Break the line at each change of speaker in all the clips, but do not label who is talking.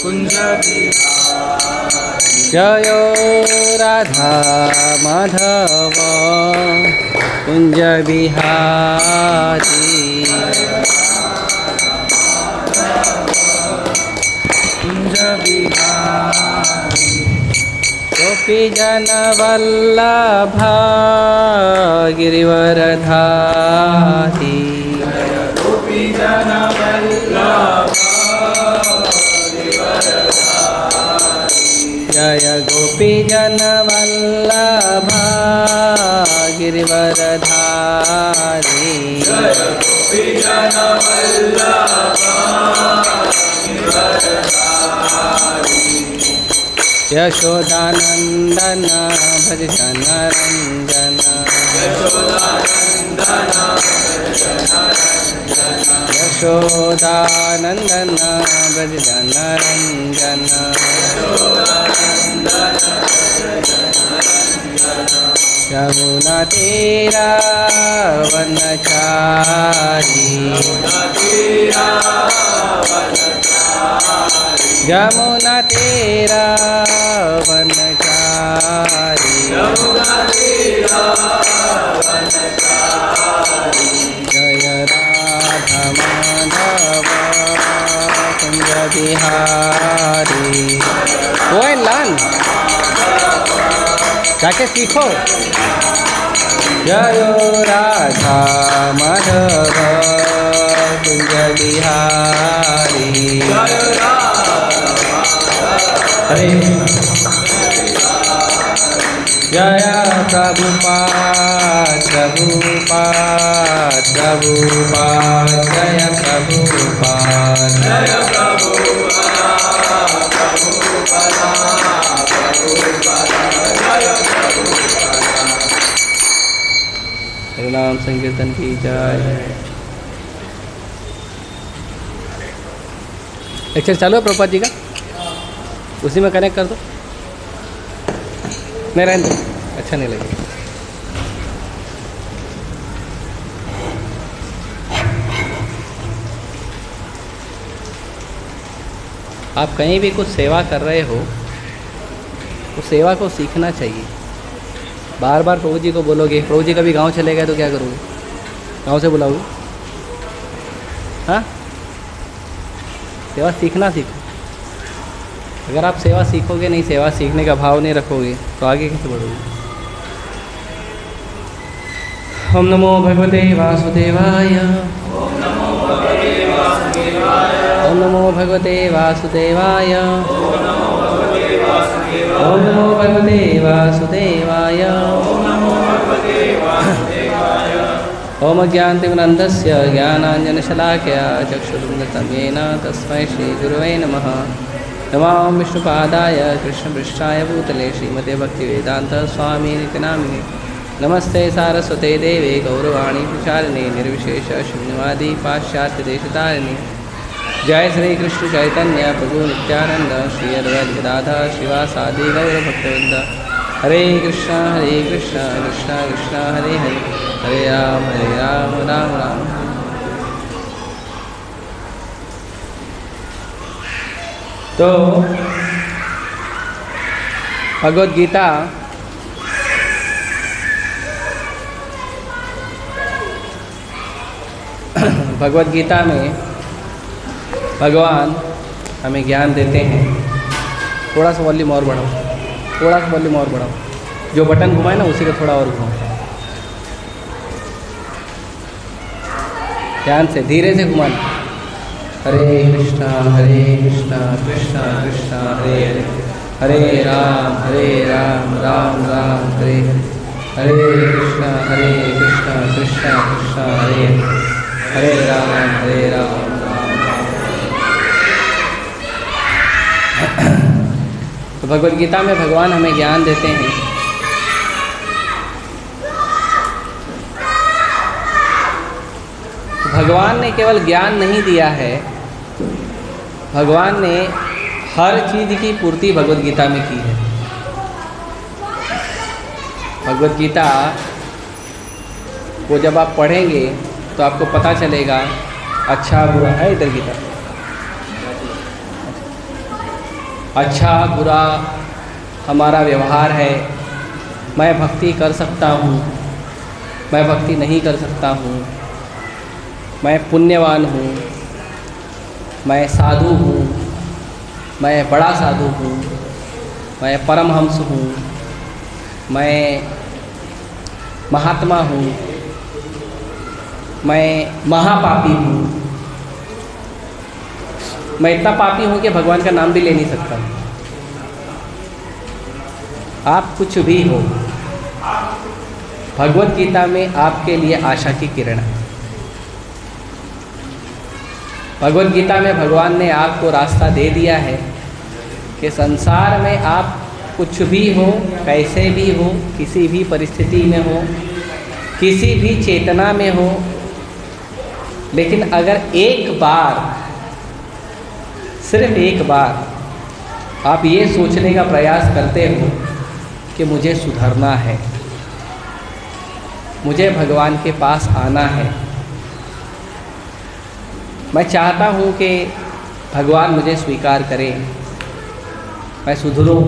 कुंज
जय राधा माधव कुंज बिहारी
कुंज बिहारी
गोपी जन वल्लभा गिरिवरधारी
गोपी जन वल्लभ
जय गोपी जन वल्लभा गिरिवरधारी
जय गोपी जन वल्लभ
यशोदानंदन भज जन रंजन यशोदानंदन भज जन रंजन यमुना तेरा वनचारी यमुना तेरा वनचारी जय राधा माधव कुंज बिहारी। वो लान जाके सीखो। जय राधा माधव कुंज बिहारी। हरे जय प्रभुपाद प्रभुपाद प्रभुपाद जय प्रभुपाद
जय प्रभुपाद
हरे नाम संकीर्तन की जय। लेक्चर चालू है प्रभुपाद जी का, उसी में कनेक्ट कर दो। नहीं रहने दो, अच्छा नहीं लगेगा। आप कहीं भी कुछ सेवा कर रहे हो तो सेवा को सीखना चाहिए। बार बार प्रभु जी को बोलोगे, प्रभु जी कभी गांव चले गए तो क्या करोगे? गांव से बुलाओगे? हाँ, सेवा सीखना सीखो। अगर आप सेवा सीखोगे नहीं, सेवा सीखने का भाव नहीं रखोगे तो आगे कैसे बढ़ोगे? ओम नमो भगवते वासुदेवाय। ओम नमो भगवते वासुदेवाय। ओम नमो भगवते वासुदेवाय। ओम ज्ञानतिमिरन्धस्य ज्ञानाञ्जनशलाकया चक्षुरुन्मिलितं येन तस्मै श्रीगुरवे नमः। नमां विष्णुपादाय कृष्णपृष्ठाय भूतले श्रीमते भक्तिवेदांत स्वामी नित्यनामिने। नमस्ते सारस्वते देवे गौरवाणी प्रचारिणे निर्विशेष शून्यवादी पाश्चात्य देशतारिणे। जय श्री कृष्ण चैतन्य प्रभु नित्यानंद श्री अद्वैत गदाधर श्रीवासादि गौरभक्तवृंद। हरे कृष्ण कृष्ण कृष्ण हरे हरे, हरे राम राम राम। तो भगवद गीता भगवद गीता में भगवान हमें ज्ञान देते हैं। थोड़ा सा वॉल्यूम और बढ़ाओ, थोड़ा सा वॉल्यूम और बढ़ाओ। जो बटन घुमाए ना उसी को थोड़ा और घुमाओ, ध्यान से, धीरे से घुमाना। हरे कृष्णा कृष्ण कृष्ण हरे हरे, हरे राम राम राम हरे हरे, हरे कृष्णा कृष्ण कृष्ण हरे हरे, हरे राम राम राम। तो भगवद गीता में भगवान हमें ज्ञान देते हैं। तो भगवान ने केवल ज्ञान नहीं दिया है, भगवान ने हर चीज़ की पूर्ति भगवद गीता में की है। भगवद गीता को जब आप पढ़ेंगे तो आपको पता चलेगा अच्छा बुरा है इधर की तरफ। अच्छा बुरा हमारा व्यवहार है। मैं भक्ति कर सकता हूँ, मैं भक्ति नहीं कर सकता हूँ, मैं पुण्यवान हूँ, मैं साधु हूँ, मैं बड़ा साधु हूँ, मैं परमहंस हूँ, मैं महात्मा हूँ, मैं महापापी हूँ। मैं इतना पापी हूँ कि भगवान का नाम भी ले नहीं सकता। आप कुछ भी हो, भगवत गीता में आपके लिए आशा की किरण है। भगवत गीता में भगवान ने आपको रास्ता दे दिया है कि संसार में आप कुछ भी हो, कैसे भी हो, किसी भी परिस्थिति में हो, किसी भी चेतना में हो, लेकिन अगर एक बार, सिर्फ एक बार आप ये सोचने का प्रयास करते हो कि मुझे सुधरना है, मुझे भगवान के पास आना है, मैं चाहता हूँ कि भगवान मुझे स्वीकार करे, मैं सुधरूं,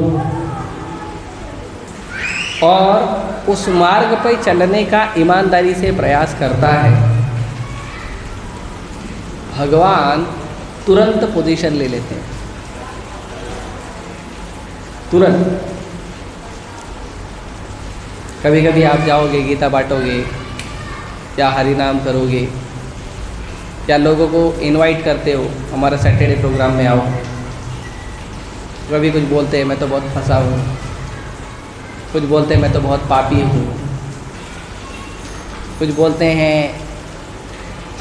और उस मार्ग पर चलने का ईमानदारी से प्रयास करता है, भगवान तुरंत पोजीशन ले लेते हैं। तुरंत। कभी कभी आप जाओगे, गीता बांटोगे या हरि नाम करोगे या लोगों को इनवाइट करते हो, हमारा सैटरडे प्रोग्राम में आओ, कभी कुछ बोलते हैं मैं तो बहुत फंसा हूँ, कुछ बोलते हैं मैं तो बहुत पापी हूँ, कुछ बोलते हैं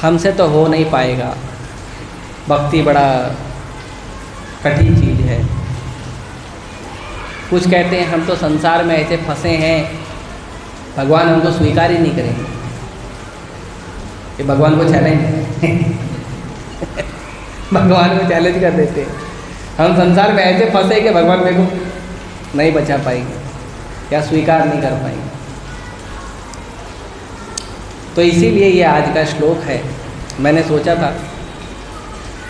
हमसे तो हो नहीं पाएगा, भक्ति बड़ा कठिन चीज़ है, कुछ कहते हैं हम तो संसार में ऐसे फंसे हैं, भगवान हमको स्वीकार ही नहीं करेंगे। ये भगवान को चैलेंज भगवान को चैलेंज कर देते हैं, हम संसार में ऐसे फंसे कि भगवान मेरे को नहीं बचा पाएंगे या स्वीकार नहीं कर पाएंगे। तो इसीलिए ये आज का श्लोक है। मैंने सोचा था,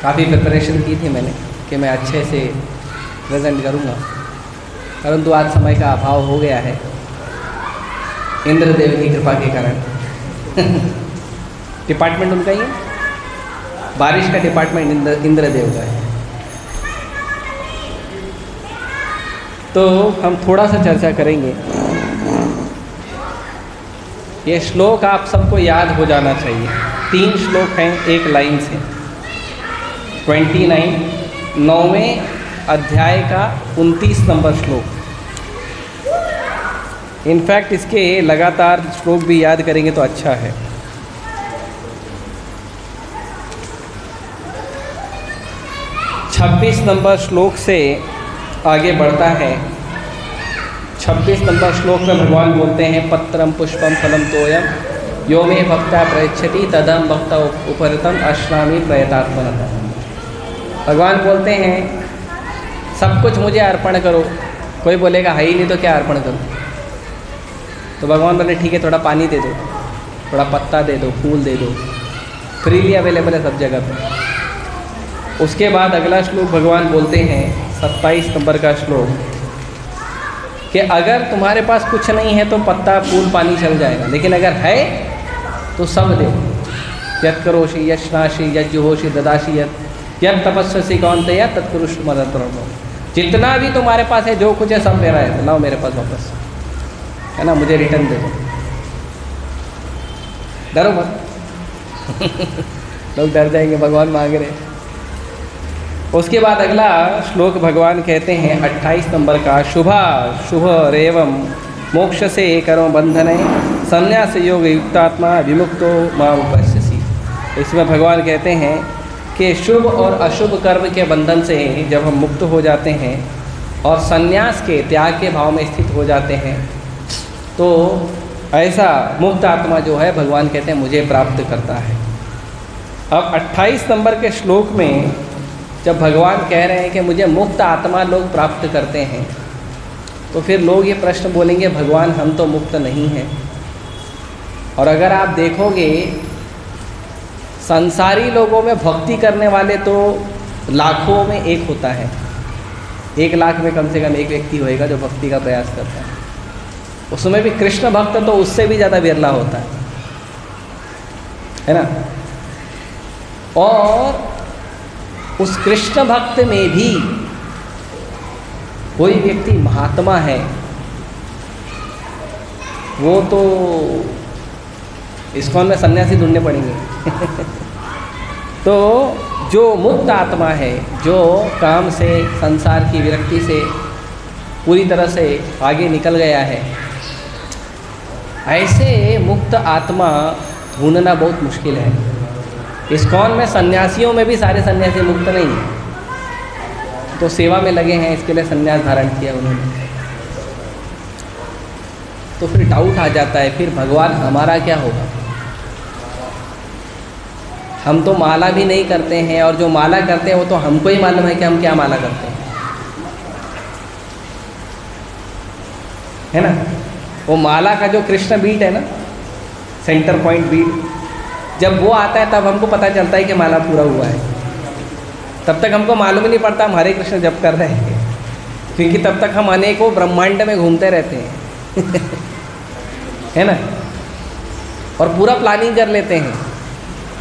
काफ़ी प्रिपरेशन की थी मैंने कि मैं अच्छे से प्रेजेंट करूँगा, परंतु आज समय का अभाव हो गया है इंद्रदेव की कृपा के कारण। डिपार्टमेंट उनका ही है, बारिश का डिपार्टमेंट इंद्रदेव का है। तो हम थोड़ा सा चर्चा करेंगे। ये श्लोक आप सबको याद हो जाना चाहिए। 3 श्लोक हैं एक लाइन से। 29 9वें अध्याय का 29 नंबर श्लोक। इनफैक्ट इसके लगातार श्लोक भी याद करेंगे तो अच्छा है। छब्बीस नंबर श्लोक से आगे बढ़ता है। 26 नंबर श्लोक में भगवान बोलते हैं पत्रम पुष्पम फलम तोयम यो मे भक्ता प्रयच्छति तदम भक्ता उपरतम अश्नामी प्रयतात्मनः। भगवान बोलते हैं सब कुछ मुझे अर्पण करो। कोई बोलेगा है ही नहीं तो क्या अर्पण करो, तो भगवान बोले ठीक है, थोड़ा पानी दे दो, थोड़ा पत्ता दे दो, फूल दे दो, फ्रीली अवेलेबल है सब जगह पर। उसके बाद अगला श्लोक भगवान बोलते हैं 27 नंबर का श्लोक कि अगर तुम्हारे पास कुछ नहीं है तो पत्ता फूल पानी चल जाएगा, लेकिन अगर है तो सब दे। यत् करोषि यश्नासि यज्जुहोषि ददासि यत् तपस्वसि कौन्तेय तत्कुरुष्व मदतर्मो। जितना भी तुम्हारे पास है, जो कुछ है सब मेरा है, तो लाओ मेरे पास वापस, है ना, मुझे रिटर्न दे दो। डरो मत लोग डर जाएंगे, भगवान मांग रहे। उसके बाद अगला श्लोक भगवान कहते हैं 28 नंबर का शुभा शुभ रेवम मोक्ष से करो बंधने संन्यास योग युक्तात्मा विमुक्तो मां उपस्यसि। इसमें भगवान कहते हैं कि शुभ और अशुभ कर्म के बंधन से जब हम मुक्त हो जाते हैं और संन्यास के त्याग के भाव में स्थित हो जाते हैं, तो ऐसा मुक्त आत्मा जो है भगवान कहते हैं मुझे प्राप्त करता है। अब 28 नंबर के श्लोक में जब भगवान कह रहे हैं कि मुझे मुक्त आत्मा लोग प्राप्त करते हैं, तो फिर लोग ये प्रश्न बोलेंगे भगवान हम तो मुक्त नहीं हैं। और अगर आप देखोगे संसारी लोगों में भक्ति करने वाले तो लाखों में एक होता है, 1 लाख में कम से कम एक व्यक्ति होएगा जो भक्ति का प्रयास करता है। उसमें भी कृष्ण भक्त तो उससे भी ज़्यादा विरला होता है ना। और उस कृष्ण भक्त में भी कोई व्यक्ति महात्मा है, वो तो इस्कॉन में सन्यासी ढूंढने पड़ेंगे। तो जो मुक्त आत्मा है, जो काम से, संसार की विरक्ति से पूरी तरह से आगे निकल गया है, ऐसे मुक्त आत्मा ढूंढना बहुत मुश्किल है। इस्कॉन में सन्यासियों में भी सारे सन्यासी मुक्त नहीं हैं, तो सेवा में लगे हैं, इसके लिए सन्यास धारण किया उन्होंने। तो फिर डाउट आ जाता है, फिर भगवान हमारा क्या होगा? हम तो माला भी नहीं करते हैं, और जो माला करते हैं वो तो हमको ही मालूम है कि हम क्या माला करते हैं, है ना। वो माला का जो कृष्ण बीट है ना, सेंटर पॉइंट बीट, जब वो आता है तब हमको पता चलता है कि माला पूरा हुआ है। तब तक हमको मालूम ही नहीं पड़ता हम हरे कृष्ण जप कर रहे हैं, क्योंकि तब तक हम अनेकों ब्रह्मांड में घूमते रहते हैं है ना। और पूरा प्लानिंग कर लेते हैं,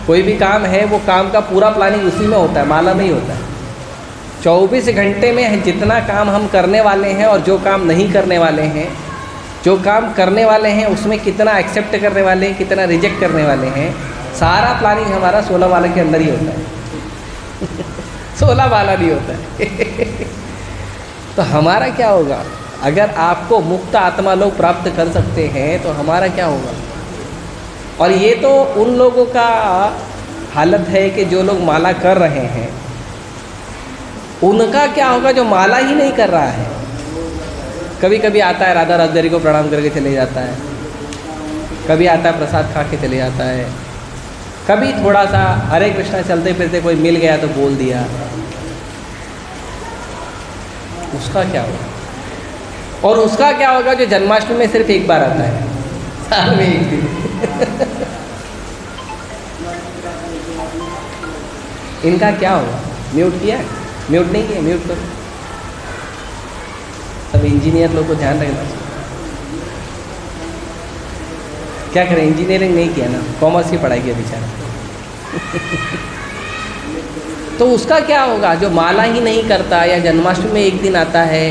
कोई भी काम है वो काम का पूरा प्लानिंग उसी में होता है, माला में ही होता है। 24 घंटे में जितना काम हम करने वाले हैं और जो काम नहीं करने वाले हैं, जो काम करने वाले हैं उसमें कितना एक्सेप्ट करने वाले हैं, कितना रिजेक्ट करने वाले हैं, सारा प्लानिंग हमारा 16 वाला के अंदर ही होता है 16 वाला नहीं होता है तो हमारा क्या होगा? अगर आपको मुक्त आत्मा लोग प्राप्त कर सकते हैं तो हमारा क्या होगा? और ये तो उन लोगों का हालत है कि जो लोग माला कर रहे हैं, उनका क्या होगा जो माला ही नहीं कर रहा है? कभी कभी आता है राधा राजदरी को प्रणाम करके चले जाता है, कभी आता है प्रसाद खा के चले जाता है, कभी थोड़ा सा हरे कृष्णा चलते फिरते कोई मिल गया तो बोल दिया, उसका क्या होगा? और उसका क्या होगा जो जन्माष्टमी में सिर्फ एक बार आता है, साल में एक दिन इनका क्या होगा? म्यूट किया? म्यूट नहीं किया? म्यूट करो। सब इंजीनियर लोग को ध्यान रखना चाहिए। क्या करें, इंजीनियरिंग नहीं किया ना, कॉमर्स की पढ़ाई किया बेचारा तो उसका क्या होगा जो माला ही नहीं करता, या जन्माष्टमी में एक दिन आता है,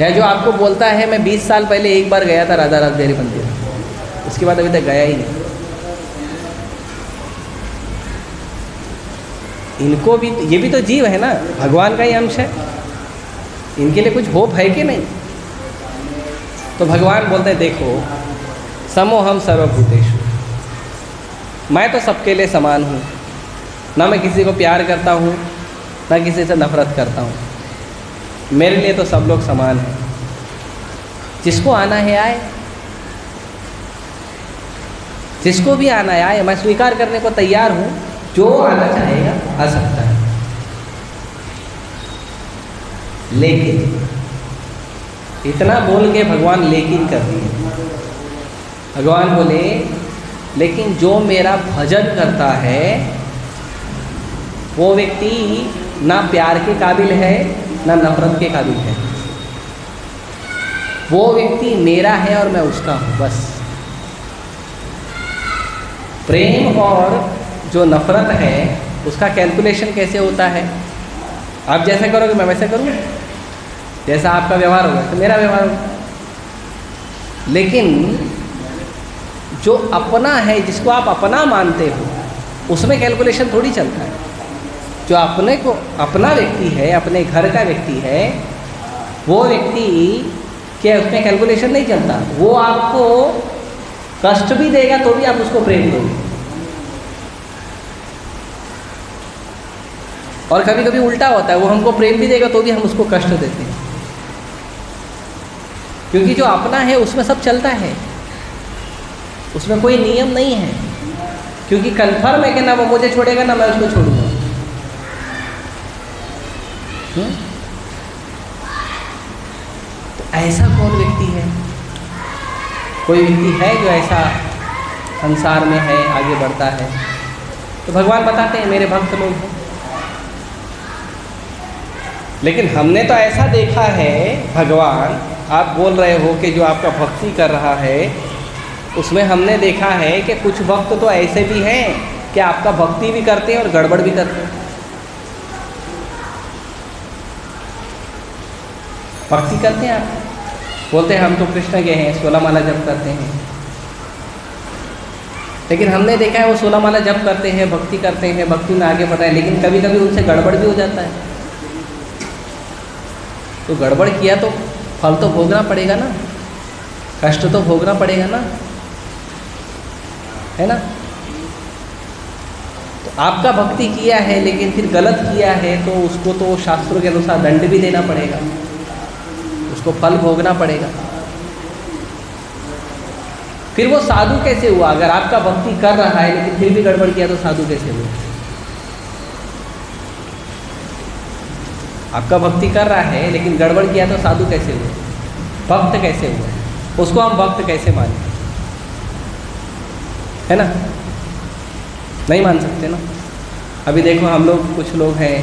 या जो आपको बोलता है मैं 20 साल पहले एक बार गया था राधा राजदेहरी मंदिर, उसके बाद अभी तक गया ही नहीं। इनको भी, ये भी तो जीव है ना, भगवान का ही अंश है, इनके लिए कुछ होप है कि नहीं? तो भगवान बोलते हैं देखो, समोहम सर्वभूतेषु, मैं तो सबके लिए समान हूँ, ना मैं किसी को प्यार करता हूँ ना किसी से नफरत करता हूँ, मेरे लिए तो सब लोग समान हैं। जिसको आना है आए, जिसको भी आना है आए, मैं स्वीकार करने को तैयार हूँ, जो आना चाहेगा आ सकता है। लेकिन इतना बोल के भगवान लेकिन कर दिए। भगवान बोले लेकिन जो मेरा भजन करता है वो व्यक्ति ना प्यार के काबिल है ना नफरत के काबिल है, वो व्यक्ति मेरा है और मैं उसका हूँ बस। प्रेम और जो नफरत है उसका कैलकुलेशन कैसे होता है? आप जैसे करोगे मैं वैसे करूँ, जैसा आपका व्यवहार होगा तो मेरा व्यवहार होगा। लेकिन जो अपना है, जिसको आप अपना मानते हो, उसमें कैलकुलेशन थोड़ी चलता है। जो अपने को अपना व्यक्ति है, अपने घर का व्यक्ति है, वो व्यक्ति के उसमें कैलकुलेशन नहीं चलता। वो आपको कष्ट भी देगा तो भी आप उसको प्रेम दोगे, और कभी कभी उल्टा होता है, वो हमको प्रेम भी देगा तो भी हम उसको कष्ट देते हैं। क्योंकि जो अपना है उसमें सब चलता है, उसमें कोई नियम नहीं है, क्योंकि कन्फर्म है कि ना वो मुझे छोड़ेगा ना मैं उसको छोड़ूंगा। तो ऐसा कौन व्यक्ति है? कोई व्यक्ति है जो ऐसा संसार में है, आगे बढ़ता है। तो भगवान बताते हैं मेरे भक्त लोग हैं। लेकिन हमने तो ऐसा देखा है, भगवान आप बोल रहे हो कि जो आपका भक्ति कर रहा है उसमें हमने देखा है कि कुछ भक्त तो ऐसे भी हैं कि आपका भक्ति भी करते हैं और गड़बड़ भी करते हैं। भक्ति करते हैं आप, बोलते हैं हम तो कृष्ण के हैं, 16 माला जप करते हैं। लेकिन हमने देखा है वो 16 माला जप करते हैं, भक्ति करते हैं, भक्ति में आगे बढ़ रहे हैं, लेकिन कभी कभी उनसे गड़बड़ भी हो जाता है। तो गड़बड़ किया तो फल तो भोगना पड़ेगा ना, कष्ट तो भोगना पड़ेगा ना, है ना। तो आपका भक्ति किया है लेकिन फिर गलत किया है तो उसको तो शास्त्रों के अनुसार दंड भी देना पड़ेगा, उसको फल भोगना पड़ेगा। फिर वो साधु कैसे हुआ? अगर आपका भक्ति कर रहा है लेकिन फिर भी गड़बड़ किया तो साधु कैसे हुआ? आपका भक्ति कर रहा है लेकिन गड़बड़ किया तो साधु कैसे हुआ? भक्त कैसे हुआ? उसको हम भक्त कैसे माने? है ना, नहीं मान सकते ना। अभी देखो हम लोग, कुछ लोग हैं,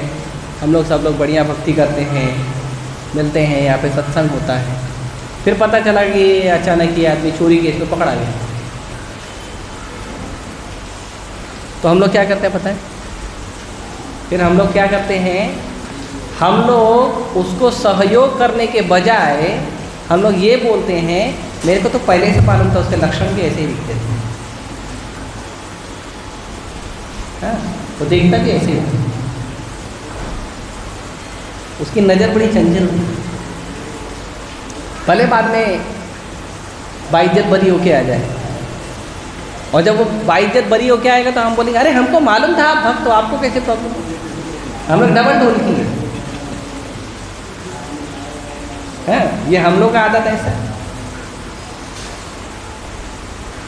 हम लोग सब लोग बढ़िया भक्ति करते हैं, मिलते हैं, यहाँ पे सत्संग होता है, फिर पता चला कि अचानक ये आदमी चोरी केस में पकड़ा गया। तो हम लोग क्या करते हैं पता है? फिर हम लोग क्या करते हैं, हम लोग उसको सहयोग करने के बजाय हम लोग ये बोलते हैं मेरे को तो पहले से मालूम था, उसके लक्षण भी ऐसे ही दिखते थे। हाँ, वो देखता भी ऐसे ही, उसकी नज़र बड़ी चंचल थी। भले बाद में बाइज्जत बरी होके आ जाए, और जब वो बाइज्जत बरी होके आएगा तो हम बोलेंगे अरे हमको मालूम था आप भक्त, तो आपको कैसे प्रॉब्लम? हम लोग डबल ढोल की है, ये हम लोग का आदत ऐसा है।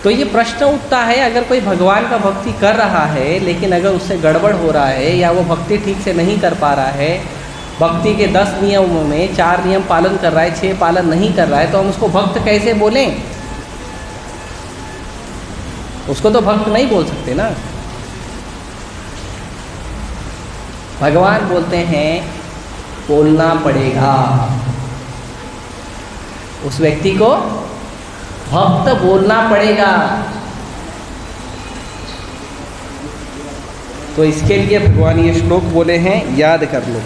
तो ये प्रश्न उठता है, अगर कोई भगवान का भक्ति कर रहा है लेकिन अगर उससे गड़बड़ हो रहा है या वो भक्ति ठीक से नहीं कर पा रहा है, भक्ति के 10 नियमों में 4 नियम पालन कर रहा है, 6 पालन नहीं कर रहा है, तो हम उसको भक्त कैसे बोलें? उसको तो भक्त नहीं बोल सकते ना। भगवान बोलते हैं बोलना पड़ेगा, उस व्यक्ति को भक्त बोलना पड़ेगा। तो इसके लिए भगवान ये श्लोक बोले हैं, याद कर लो,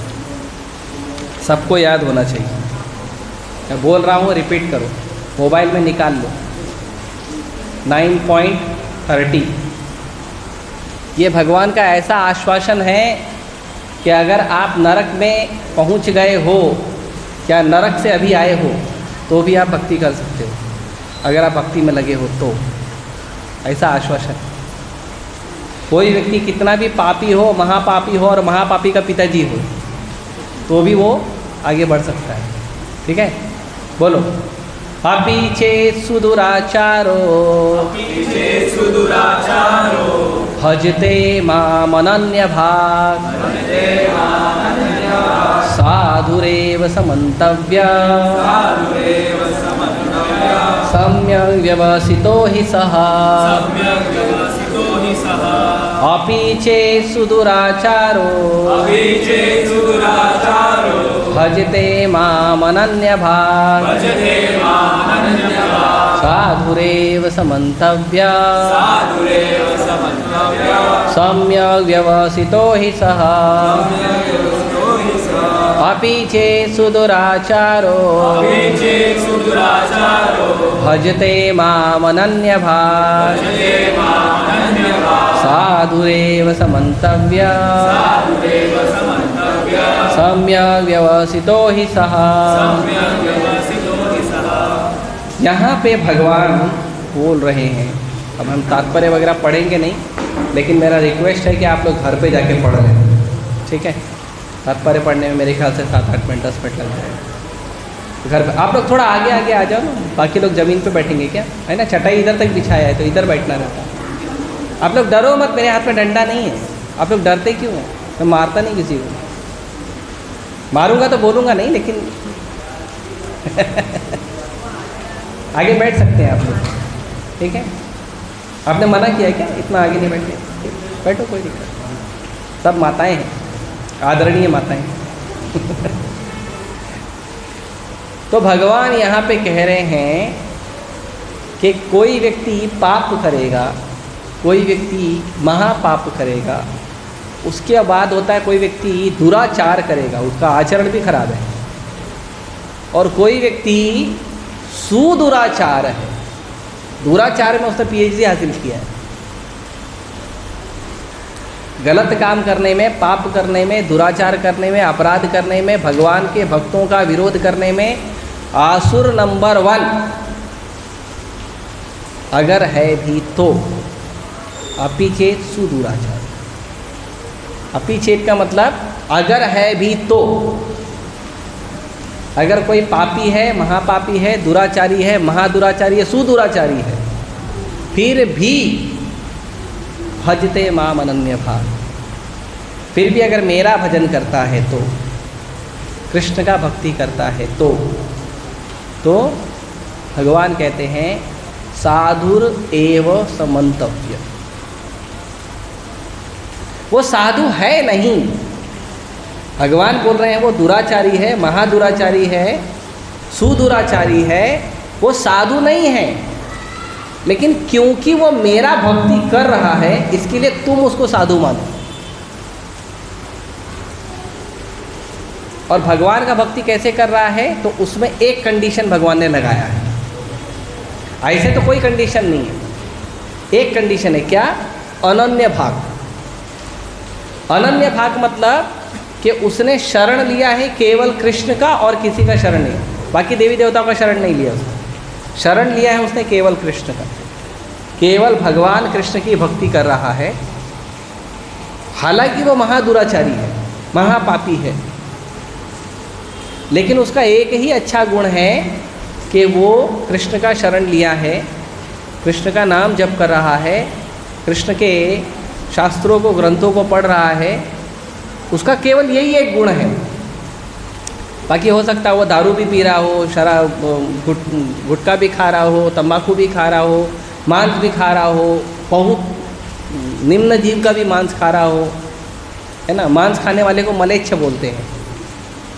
सबको याद होना चाहिए। मैं बोल रहा हूँ, रिपीट करो, मोबाइल में निकाल लो। 9.30 ये भगवान का ऐसा आश्वासन है कि अगर आप नरक में पहुँच गए हो या नरक से अभी आए हो तो भी आप भक्ति कर सकते हो, अगर आप भक्ति में लगे हो तो। ऐसा आश्वासन। कोई व्यक्ति कितना भी पापी हो, महापापी हो और महापापी का पिताजी हो, तो भी वो आगे बढ़ सकता है। ठीक है, बोलो। अपि चेत् सुदुराचारो भजते मामनन्यभाक् साधुरेव समन्तव्यः सम्यक् व्यवसितो हि सः। अपि चेत् सुदुराचारो भजते मामनन्यभाक् साधुरेव समन्तव्यः सम्यक् व्यवसितो हि सः। अपि चेत् सुदुराचारो भजते मामनन्यभाक् साधुरेव समन्तव्यः सम्यक् व्यवसितो हि सः। यहाँ पे भगवान बोल रहे हैं, अब हम तात्पर्य वगैरह पढ़ेंगे नहीं, लेकिन मेरा रिक्वेस्ट है कि आप लोग घर पे जाके पढ़ लें। ठीक है, तात्पर्य पढ़ने में मेरे ख्याल से 7-8 मिनट 10 मिनट लग जाएगा। घर पे आप लोग थोड़ा आगे आगे आ जाओ ना, बाकी लोग ज़मीन पे बैठेंगे क्या, है ना। चटाई इधर तक बिछाया है तो इधर बैठना रहता है। आप लोग डरो मत, मेरे हाथ में डंडा नहीं है। आप लोग डरते क्यों हैं? मैं मारता नहीं किसी को, मारूंगा तो बोलूँगा नहीं, लेकिन आगे बैठ सकते हैं आप लोग। ठीक है, आपने मना किया क्या इतना आगे नहीं बैठे? बैठो, कोई दिक्कत नहीं, सब माताएं हैं, आदरणीय माताएं। तो भगवान यहाँ पे कह रहे हैं कि कोई व्यक्ति पाप करेगा, कोई व्यक्ति महापाप करेगा, उसके बाद होता है कोई व्यक्ति दुराचार करेगा, उसका आचरण भी खराब है, और कोई व्यक्ति सुदुराचार है, दुराचार में उसने PhD हासिल किया है। गलत काम करने में, पाप करने में, दुराचार करने में, अपराध करने में, भगवान के भक्तों का विरोध करने में आसुर नंबर 1 अगर है भी तो अपिचेत सुदुराचार। अपिचेत का मतलब अगर है भी तो, अगर कोई पापी है, महापापी है, दुराचारी है, महादुराचारी है, सुदुराचारी है, फिर भी भजते माम अनन्य भाव, फिर भी अगर मेरा भजन करता है तो, कृष्ण का भक्ति करता है तो भगवान कहते हैं साधुर एव समंतव्य। वो साधु है नहीं, भगवान बोल रहे हैं वो दुराचारी है, महादुराचारी है, सुदुराचारी है, वो साधु नहीं है, लेकिन क्योंकि वो मेरा भक्ति कर रहा है इसके लिए तुम उसको साधु मानो। और भगवान का भक्ति कैसे कर रहा है, तो उसमें एक कंडीशन भगवान ने लगाया है। ऐसे तो कोई कंडीशन नहीं है, एक कंडीशन है, क्या? अनन्य भाग। अनन्य भाग मतलब कि उसने शरण लिया है केवल कृष्ण का और किसी का शरण नहीं, बाकी देवी देवताओं का शरण नहीं लिया उसने, शरण लिया है उसने केवल कृष्ण का, केवल भगवान कृष्ण की भक्ति कर रहा है। हालांकि वो महादुराचारी है, महापापी है, लेकिन उसका एक ही अच्छा गुण है कि वो कृष्ण का शरण लिया है, कृष्ण का नाम जप कर रहा है, कृष्ण के शास्त्रों को, ग्रंथों को पढ़ रहा है, उसका केवल यही एक गुण है। बाकी हो सकता है वो दारू भी पी रहा हो, शराब, गुटखा भी खा रहा हो, तंबाकू भी खा रहा हो, मांस भी खा रहा हो, बहुत निम्न जीव का भी मांस खा रहा हो, है ना। मांस खाने वाले को मलेच्छ बोलते हैं,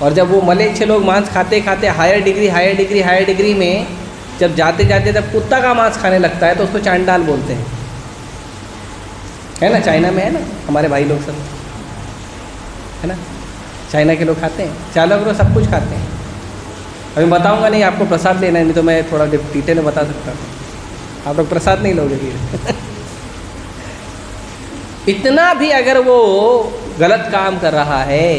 और जब वो मलेच्छ लोग मांस खाते खाते हायर डिग्री में जब जाते जाते जब कुत्ता का मांस खाने लगता है तो उसको चांडाल बोलते हैं, है ना। चाइना में है ना हमारे भाई लोग सब, है ना, चाइना के लोग खाते हैं, चालक लोग सब कुछ खाते हैं। अभी बताऊंगा नहीं, आपको प्रसाद लेना है, नहीं तो मैं थोड़ा डिटेल में बता सकता हूँ, आप लोग प्रसाद नहीं लोगे फिर। इतना भी अगर वो गलत काम कर रहा है,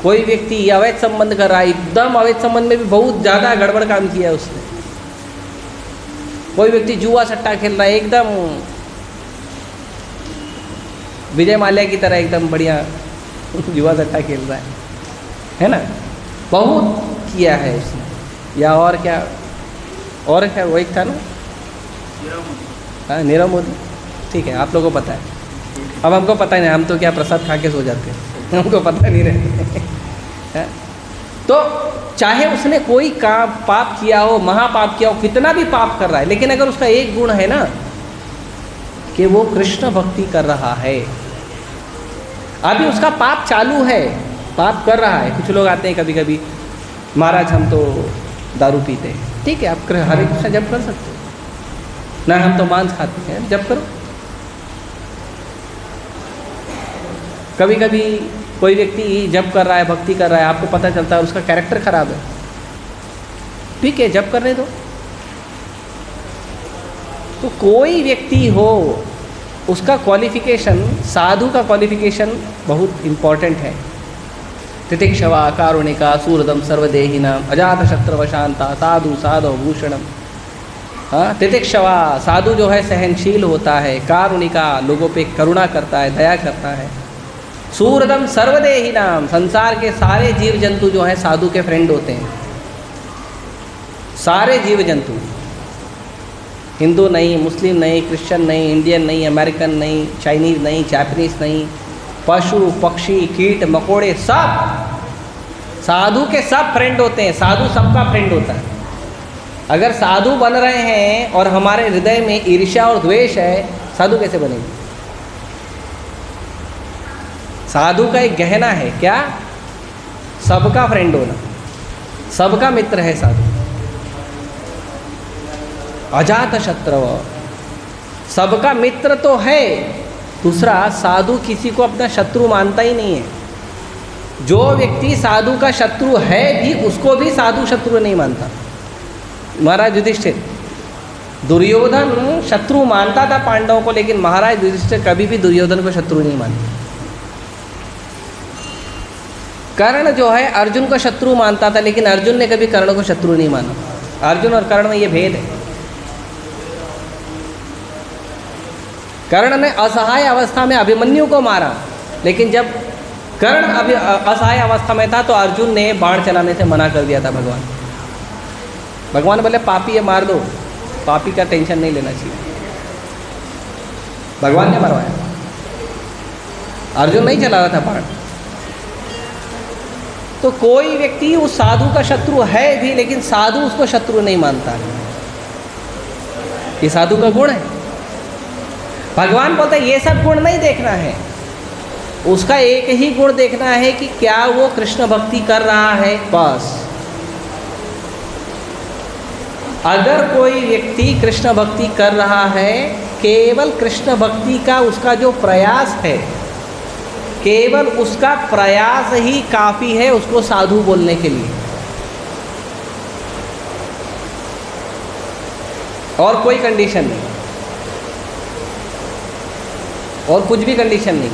कोई व्यक्ति अवैध संबंध कर रहा है, एकदम अवैध संबंध में भी बहुत ज़्यादा गड़बड़ काम किया है उसने, कोई व्यक्ति जुआ सट्टा खेल रहा है, एकदम विजय माल्या की तरह एकदम बढ़िया जुआ सट्टा खेल रहा है ना, बहुत किया है उसने। या और क्या वो एक था ना, हाँ, नीरव मोदी, ठीक है, आप लोगों को पता है। अब हमको पता नहीं, हम तो क्या प्रसाद खा के सो जाते हैं, हमको पता नहीं रहता। तो चाहे उसने कोई काम पाप किया हो, महापाप किया हो, कितना भी पाप कर रहा है, लेकिन अगर उसका एक गुण है ना कि वो कृष्ण भक्ति कर रहा है, अभी उसका पाप चालू है, पाप कर रहा है। कुछ लोग आते हैं कभी कभी, महाराज हम तो दारू पीते हैं, ठीक है, आप हरे कृष्ण जप कर सकते हो ना, हम तो मांस खाते हैं, जप करो। कभी कभी कोई व्यक्ति जप कर रहा है, भक्ति कर रहा है, आपको पता चलता है उसका कैरेक्टर खराब है, ठीक है, जप करने दो। तो कोई व्यक्ति हो, उसका क्वालिफिकेशन, साधु का क्वालिफिकेशन बहुत इम्पॉर्टेंट है। तितिक्षवा कारुणिका सूरदम सर्वदेहिनाम अजात शत्रव शांता साधु साधव भूषणम। हाँ, तितिक्षवा साधु जो है सहनशील होता है, कारुणिका लोगों पे करुणा करता है, दया करता है, सूरदम सर्वदेहिनाम संसार के सारे जीव जंतु जो हैं साधु के फ्रेंड होते हैं, सारे जीव जंतु, हिंदू नहीं, मुस्लिम नहीं, क्रिश्चियन नहीं, इंडियन नहीं, अमेरिकन नहीं, चाइनीज़ नहीं, जापानीज़ नहीं, पशु पक्षी कीट मकोड़े सब साधु के सब फ्रेंड होते हैं, साधु सबका फ्रेंड होता है। अगर साधु बन रहे हैं और हमारे हृदय में ईर्ष्या और द्वेष है, साधु कैसे बनेंगे? साधु का एक गहना है क्या? सबका फ्रेंड होना, सबका मित्र है साधु। अजात शत्रु, सबका मित्र तो है। दूसरा, साधु किसी को अपना शत्रु मानता ही नहीं है। जो व्यक्ति साधु का शत्रु है भी, उसको भी साधु शत्रु नहीं मानता। महाराज युधिष्ठिर, दुर्योधन शत्रु मानता था पांडवों को, लेकिन महाराज युधिष्ठिर कभी भी दुर्योधन को शत्रु नहीं मानते। कर्ण जो है अर्जुन को शत्रु मानता था, लेकिन अर्जुन ने कभी कर्ण को शत्रु नहीं माना। अर्जुन और कर्ण में ये भेद है। कर्ण ने असहाय अवस्था में अभिमन्यु को मारा, लेकिन जब कर्ण अभी असहाय अवस्था में था तो अर्जुन ने बाण चलाने से मना कर दिया था। भगवान बोले पापी है, मार दो, पापी का टेंशन नहीं लेना चाहिए। भगवान ने मरवाया, अर्जुन नहीं चला रहा था बाण। तो कोई व्यक्ति उस साधु का शत्रु है भी, लेकिन साधु उसको शत्रु नहीं मानता। ये साधु का गुण है। भगवान बोलते हैं ये सब गुण नहीं देखना है, उसका एक ही गुण देखना है कि क्या वो कृष्ण भक्ति कर रहा है, बस। अगर कोई व्यक्ति कृष्ण भक्ति कर रहा है, केवल कृष्ण भक्ति का उसका जो प्रयास है, केवल उसका प्रयास ही काफ़ी है उसको साधु बोलने के लिए, और कोई कंडीशन नहीं, और कुछ भी कंडीशन नहीं।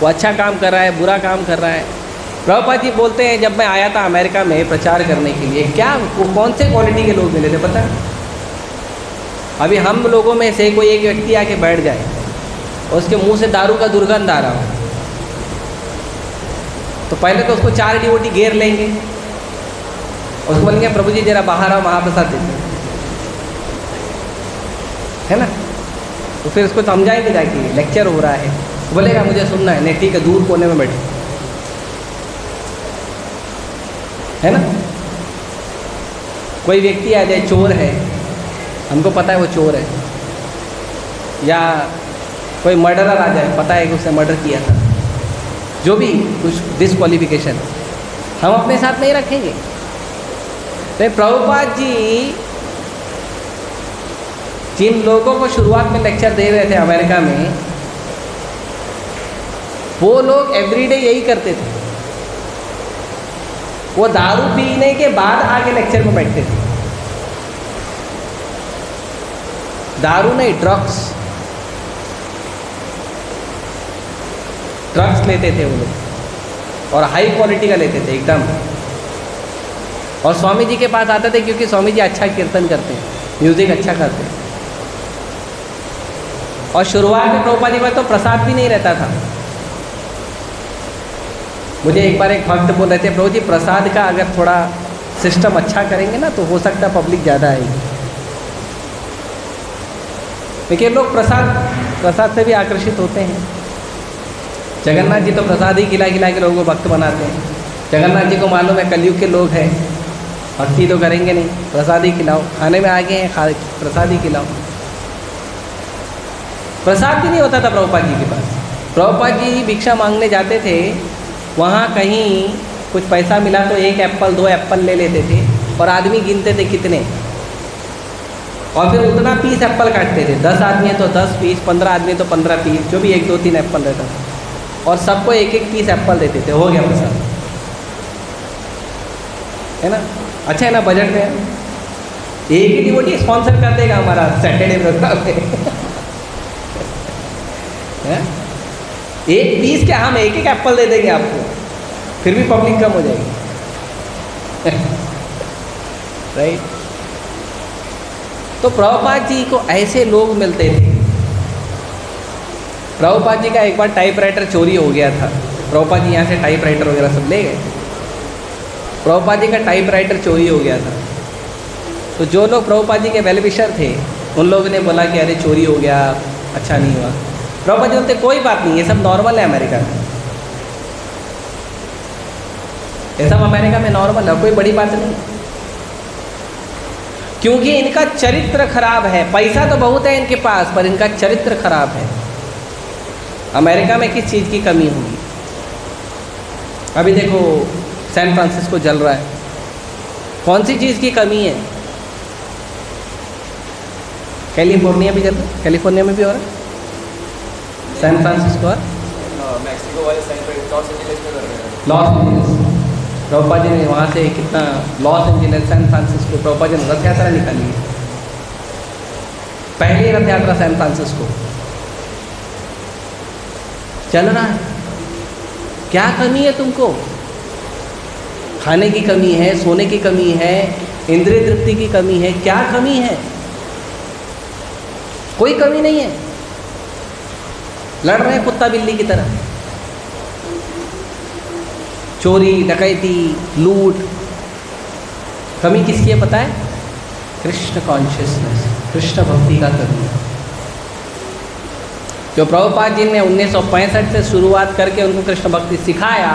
वो अच्छा काम कर रहा है, बुरा काम कर रहा है। प्रभुपाद जी बोलते हैं, जब मैं आया था अमेरिका में प्रचार करने के लिए, क्या कौन से क्वालिटी के लोग मिले थे पता है? अभी हम लोगों में से कोई एक व्यक्ति आके बैठ जाए और उसके मुंह से दारू का दुर्गंध आ रहा हो, तो पहले तो उसको 4 डिवोटी घेर लेंगे, उसको बोलेंगे प्रभु जी जरा बाहर आओ, महाप्रसाद देते है ना। तो फिर उसको समझाएंगे जाके, लेक्चर हो रहा है, तो बोलेगा मुझे सुनना है। नहीं ठीक है, दूर कोने में बैठे, है ना। कोई व्यक्ति आ जाए, चोर है, हमको पता है वो चोर है, या कोई मर्डरर आ जाए, पता है कि उसने मर्डर किया था, जो भी कुछ डिस्क्वालिफिकेशन, हम अपने साथ नहीं रखेंगे। तो प्रभुपाद जी जिन लोगों को शुरुआत में लेक्चर दे रहे थे अमेरिका में, वो लोग एवरीडे यही करते थे। वो दारू पीने के बाद आगे लेक्चर में बैठते थे। दारू नहीं, ड्रग्स लेते थे वो लोग, और हाई क्वालिटी का लेते थे एकदम। और स्वामी जी के पास आते थे क्योंकि स्वामी जी अच्छा कीर्तन करते हैं, म्यूजिक अच्छा करते हैं। और शुरुआत में प्रभुपाद जी में तो प्रसाद भी नहीं रहता था। मुझे एक बार एक भक्त बोल रहे थे, प्रभु जी प्रसाद का अगर थोड़ा सिस्टम अच्छा करेंगे ना तो हो सकता है पब्लिक ज़्यादा आएगी। लेकिन लोग प्रसाद से भी आकर्षित होते हैं। जगन्नाथ जी तो प्रसाद ही खिला खिला के लोगों को भक्त बनाते हैं। जगन्नाथ जी को मालूम है कलयुग के लोग हैं, भक्ति तो करेंगे नहीं, प्रसाद ही खिलाओ, खाने में आगे हैं, प्रसाद ही खिलाओ। प्रसाद भी नहीं होता था प्रभुपाद जी के पास। प्रभुपाद जी भिक्षा मांगने जाते थे, वहाँ कहीं कुछ पैसा मिला तो 1 एप्पल 2 एप्पल ले लेते थे, और आदमी गिनते थे कितने, और फिर उतना पीस एप्पल काटते थे। 10 आदमी है तो 10 पीस, 15 आदमी तो 15 पीस, जो भी 1 2 3 एप्पल रहता था, और सबको 1 पीस एप्पल देते थे। हो गया प्रसाद, है ना। अच्छा है ना, बजट में एक ही डिवोटी स्पॉन्सर कर देगा हमारा सैटरडे प्रोग्राम में। एक पीस क्या, हम 1 एप्पल दे देंगे आपको, फिर भी पब्लिक कम हो जाएगी। राइट। तो प्रभुपाद जी को ऐसे लोग मिलते थे। प्रभुपाद जी का एक बार टाइपराइटर चोरी हो गया था। प्रभुपाद जी यहाँ से टाइपराइटर वगैरह सब ले गए। प्रभुपाद जी का टाइपराइटर चोरी हो गया था। तो जो लोग प्रभुपाद जी के वेलविशर थे, उन लोगों ने बोला कि अरे चोरी हो गया, अच्छा नहीं हुआ। प्रभुपाद जी बोलते कोई बात नहीं, ये सब नॉर्मल है अमेरिका में, ये सब अमेरिका में नॉर्मल है, कोई बड़ी बात नहीं। क्योंकि इनका चरित्र खराब है। पैसा तो बहुत है इनके पास, पर इनका चरित्र खराब है। अमेरिका में किस चीज़ की कमी होगी? अभी देखो सैन फ्रांसिस्को जल रहा है, कौन सी चीज़ की कमी है? कैलिफोर्निया भी जल रहा है, कैलिफोर्निया में भी हो रहा है, सैन फ्रांसिस्को और
मैक्सिको वाले साइड पर लॉस एंजलिस में कर रहे हैं।
Los Angeles. प्रभुपाद जी ने वहाँ से कितना, Los Angeles, San Francisco, Prabhupada ji ने रथ यात्रा निकाली है, पहली रथ यात्रा सैन फ्रांसिस्को। चल रहा है। क्या कमी है तुमको? खाने की कमी है, सोने की कमी है, इंद्रिय तृप्ति की कमी है, क्या कमी है? कोई कमी नहीं है। लड़ रहे हैं कुत्ता बिल्ली की तरह, चोरी डकैती लूट। कमी किसकी है पता है? कृष्ण कॉन्शियसनेस, कृष्ण भक्ति का कमी है। जो प्रभुपाद जी ने 1965 से शुरुआत करके उनको कृष्ण भक्ति सिखाया,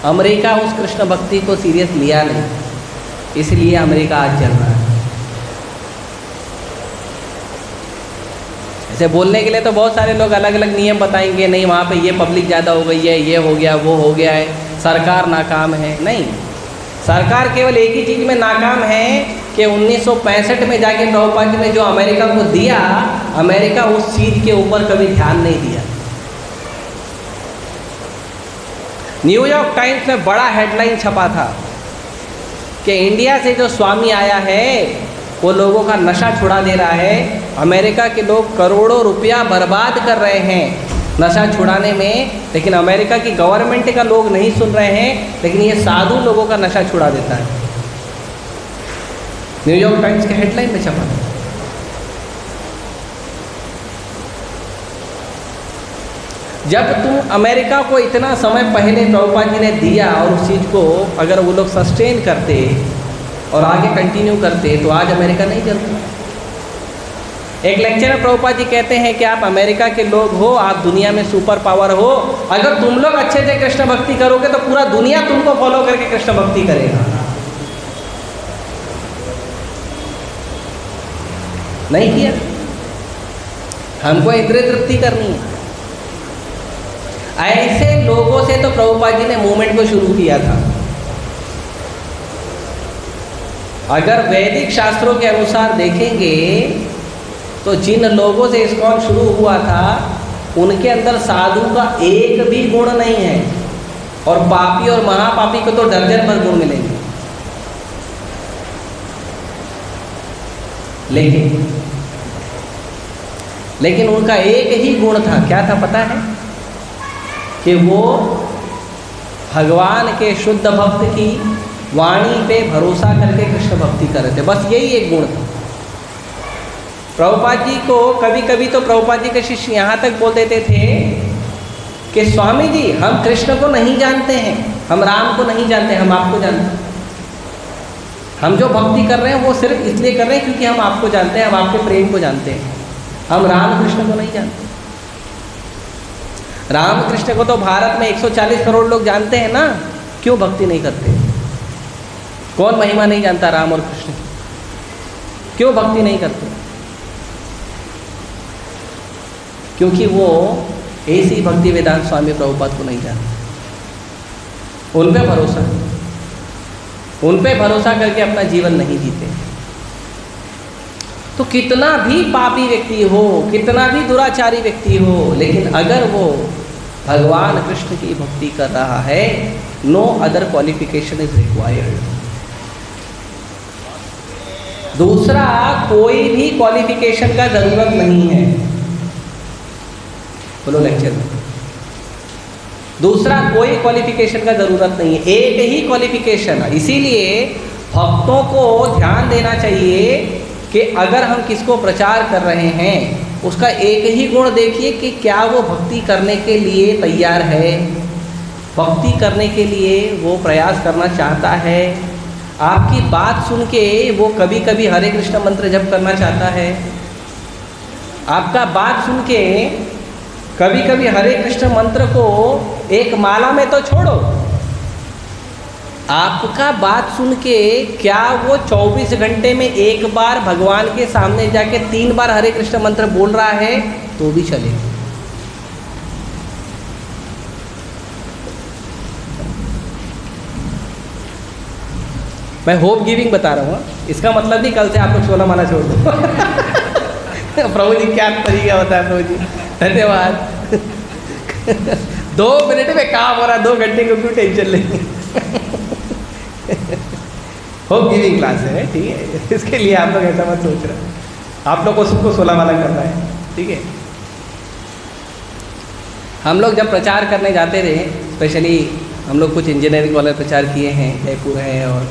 अमेरिका उस कृष्ण भक्ति को सीरियस लिया नहीं, इसलिए अमेरिका आज चल रहा है। ऐसे बोलने के लिए तो बहुत सारे लोग अलग अलग नियम बताएंगे, नहीं वहाँ पे ये पब्लिक ज़्यादा हो गई है, ये हो गया, वो हो गया है, सरकार नाकाम है। नहीं, सरकार केवल एक ही चीज़ में नाकाम है कि 1965 में जाके प्रभुपाद जी ने जो अमेरिका को दिया, अमेरिका उस चीज़ के ऊपर कभी ध्यान नहीं दिया। न्यूयॉर्क टाइम्स में बड़ा हेडलाइन छपा था कि इंडिया से जो स्वामी आया है वो लोगों का नशा छुड़ा दे रहा है। अमेरिका के लोग करोड़ों रुपया बर्बाद कर रहे हैं नशा छुड़ाने में, लेकिन अमेरिका की गवर्नमेंट का लोग नहीं सुन रहे हैं, लेकिन ये साधु लोगों का नशा छुड़ा देता है। न्यूयॉर्क टाइम्स के हेडलाइन में छपा। जब तुम अमेरिका को इतना समय पहले प्रभुपाद जी ने दिया और उस चीज़ को अगर वो लोग सस्टेन करते और आगे कंटिन्यू करते तो आज अमेरिका नहीं चलता। एक लेक्चर में प्रभुपाद जी कहते हैं कि आप अमेरिका के लोग हो, आप दुनिया में सुपर पावर हो, अगर तुम लोग अच्छे से कृष्ण भक्ति करोगे तो पूरा दुनिया तुमको फॉलो करके कृष्ण भक्ति करेगा। नहीं किया। हमको इंद्रिय तृप्ति करनी है। ऐसे लोगों से तो प्रभुपाद जी ने मूवमेंट को शुरू किया था। अगर वैदिक शास्त्रों के अनुसार देखेंगे तो जिन लोगों से इस्कॉन शुरू हुआ था उनके अंदर साधु का एक भी गुण नहीं है, और पापी और महापापी को तो दर्जन भर गुण मिलेंगे। लेकिन उनका एक ही गुण था, क्या था पता है? कि वो भगवान के शुद्ध भक्त की वाणी पे भरोसा करके कृष्ण भक्ति कर रहे थे, बस यही एक गुण था। प्रभुपाद जी को कभी कभी तो प्रभुपाद जी के शिष्य यहाँ तक बोल देते थे कि स्वामी जी हम कृष्ण को नहीं जानते हैं, हम राम को नहीं जानते, हम आपको जानते हैं। हम जो भक्ति कर रहे हैं वो सिर्फ इसलिए कर रहे हैं क्योंकि हम आपको जानते हैं, हम आपके प्रेम को जानते हैं, हम राम कृष्ण को नहीं जानते। राम कृष्ण को तो भारत में 140 करोड़ लोग जानते हैं ना, क्यों भक्ति नहीं करते? कौन महिमा नहीं जानता राम और कृष्ण की? क्यों भक्ति नहीं करते? क्योंकि वो ऐसी भक्ति वेदांत स्वामी प्रभुपाद को नहीं जानते। उन पे भरोसा, उन पे भरोसा करके अपना जीवन नहीं जीते। तो कितना भी पापी व्यक्ति हो, कितना भी दुराचारी व्यक्ति हो, लेकिन अगर वो भगवान कृष्ण की भक्ति कर रहा है, no other qualification is required. दूसरा कोई भी क्वालिफिकेशन का जरूरत नहीं है। बोलो लेक्चर में, दूसरा कोई क्वालिफिकेशन का जरूरत नहीं है, एक ही क्वालिफिकेशन है। इसीलिए भक्तों को ध्यान देना चाहिए कि अगर हम किसको प्रचार कर रहे हैं उसका एक ही गुण देखिए कि क्या वो भक्ति करने के लिए तैयार है, भक्ति करने के लिए वो प्रयास करना चाहता है। आपकी बात सुन के वो कभी कभी हरे कृष्ण मंत्र जप करना चाहता है, आपका बात सुन के कभी कभी हरे कृष्ण मंत्र को एक माला में तो छोड़ो, आपका बात सुन के क्या वो 24 घंटे में एक बार भगवान के सामने जाके 3 बार हरे कृष्ण मंत्र बोल रहा है तो भी चलेगा। मैं होप गिविंग बता रहा हूँ, इसका मतलब नहीं कल से आप लोग 16 माला छोड़ दो। प्रभु जी क्या तरीका होता है प्रभु जी, धन्यवाद। 2 मिनट में काम हो रहा है, 2 घंटे को क्यों टेंशन लेंगे। होप गिविंग क्लास है, ठीक है, इसके लिए आप लोग ऐसा मत सोच रहे, आप लोग को सबको 16 माला करना है, ठीक है। हम लोग जब प्रचार करने जाते थे, स्पेशली हम लोग कुछ इंजीनियरिंग वाले प्रचार किए हैं, जयपुर है और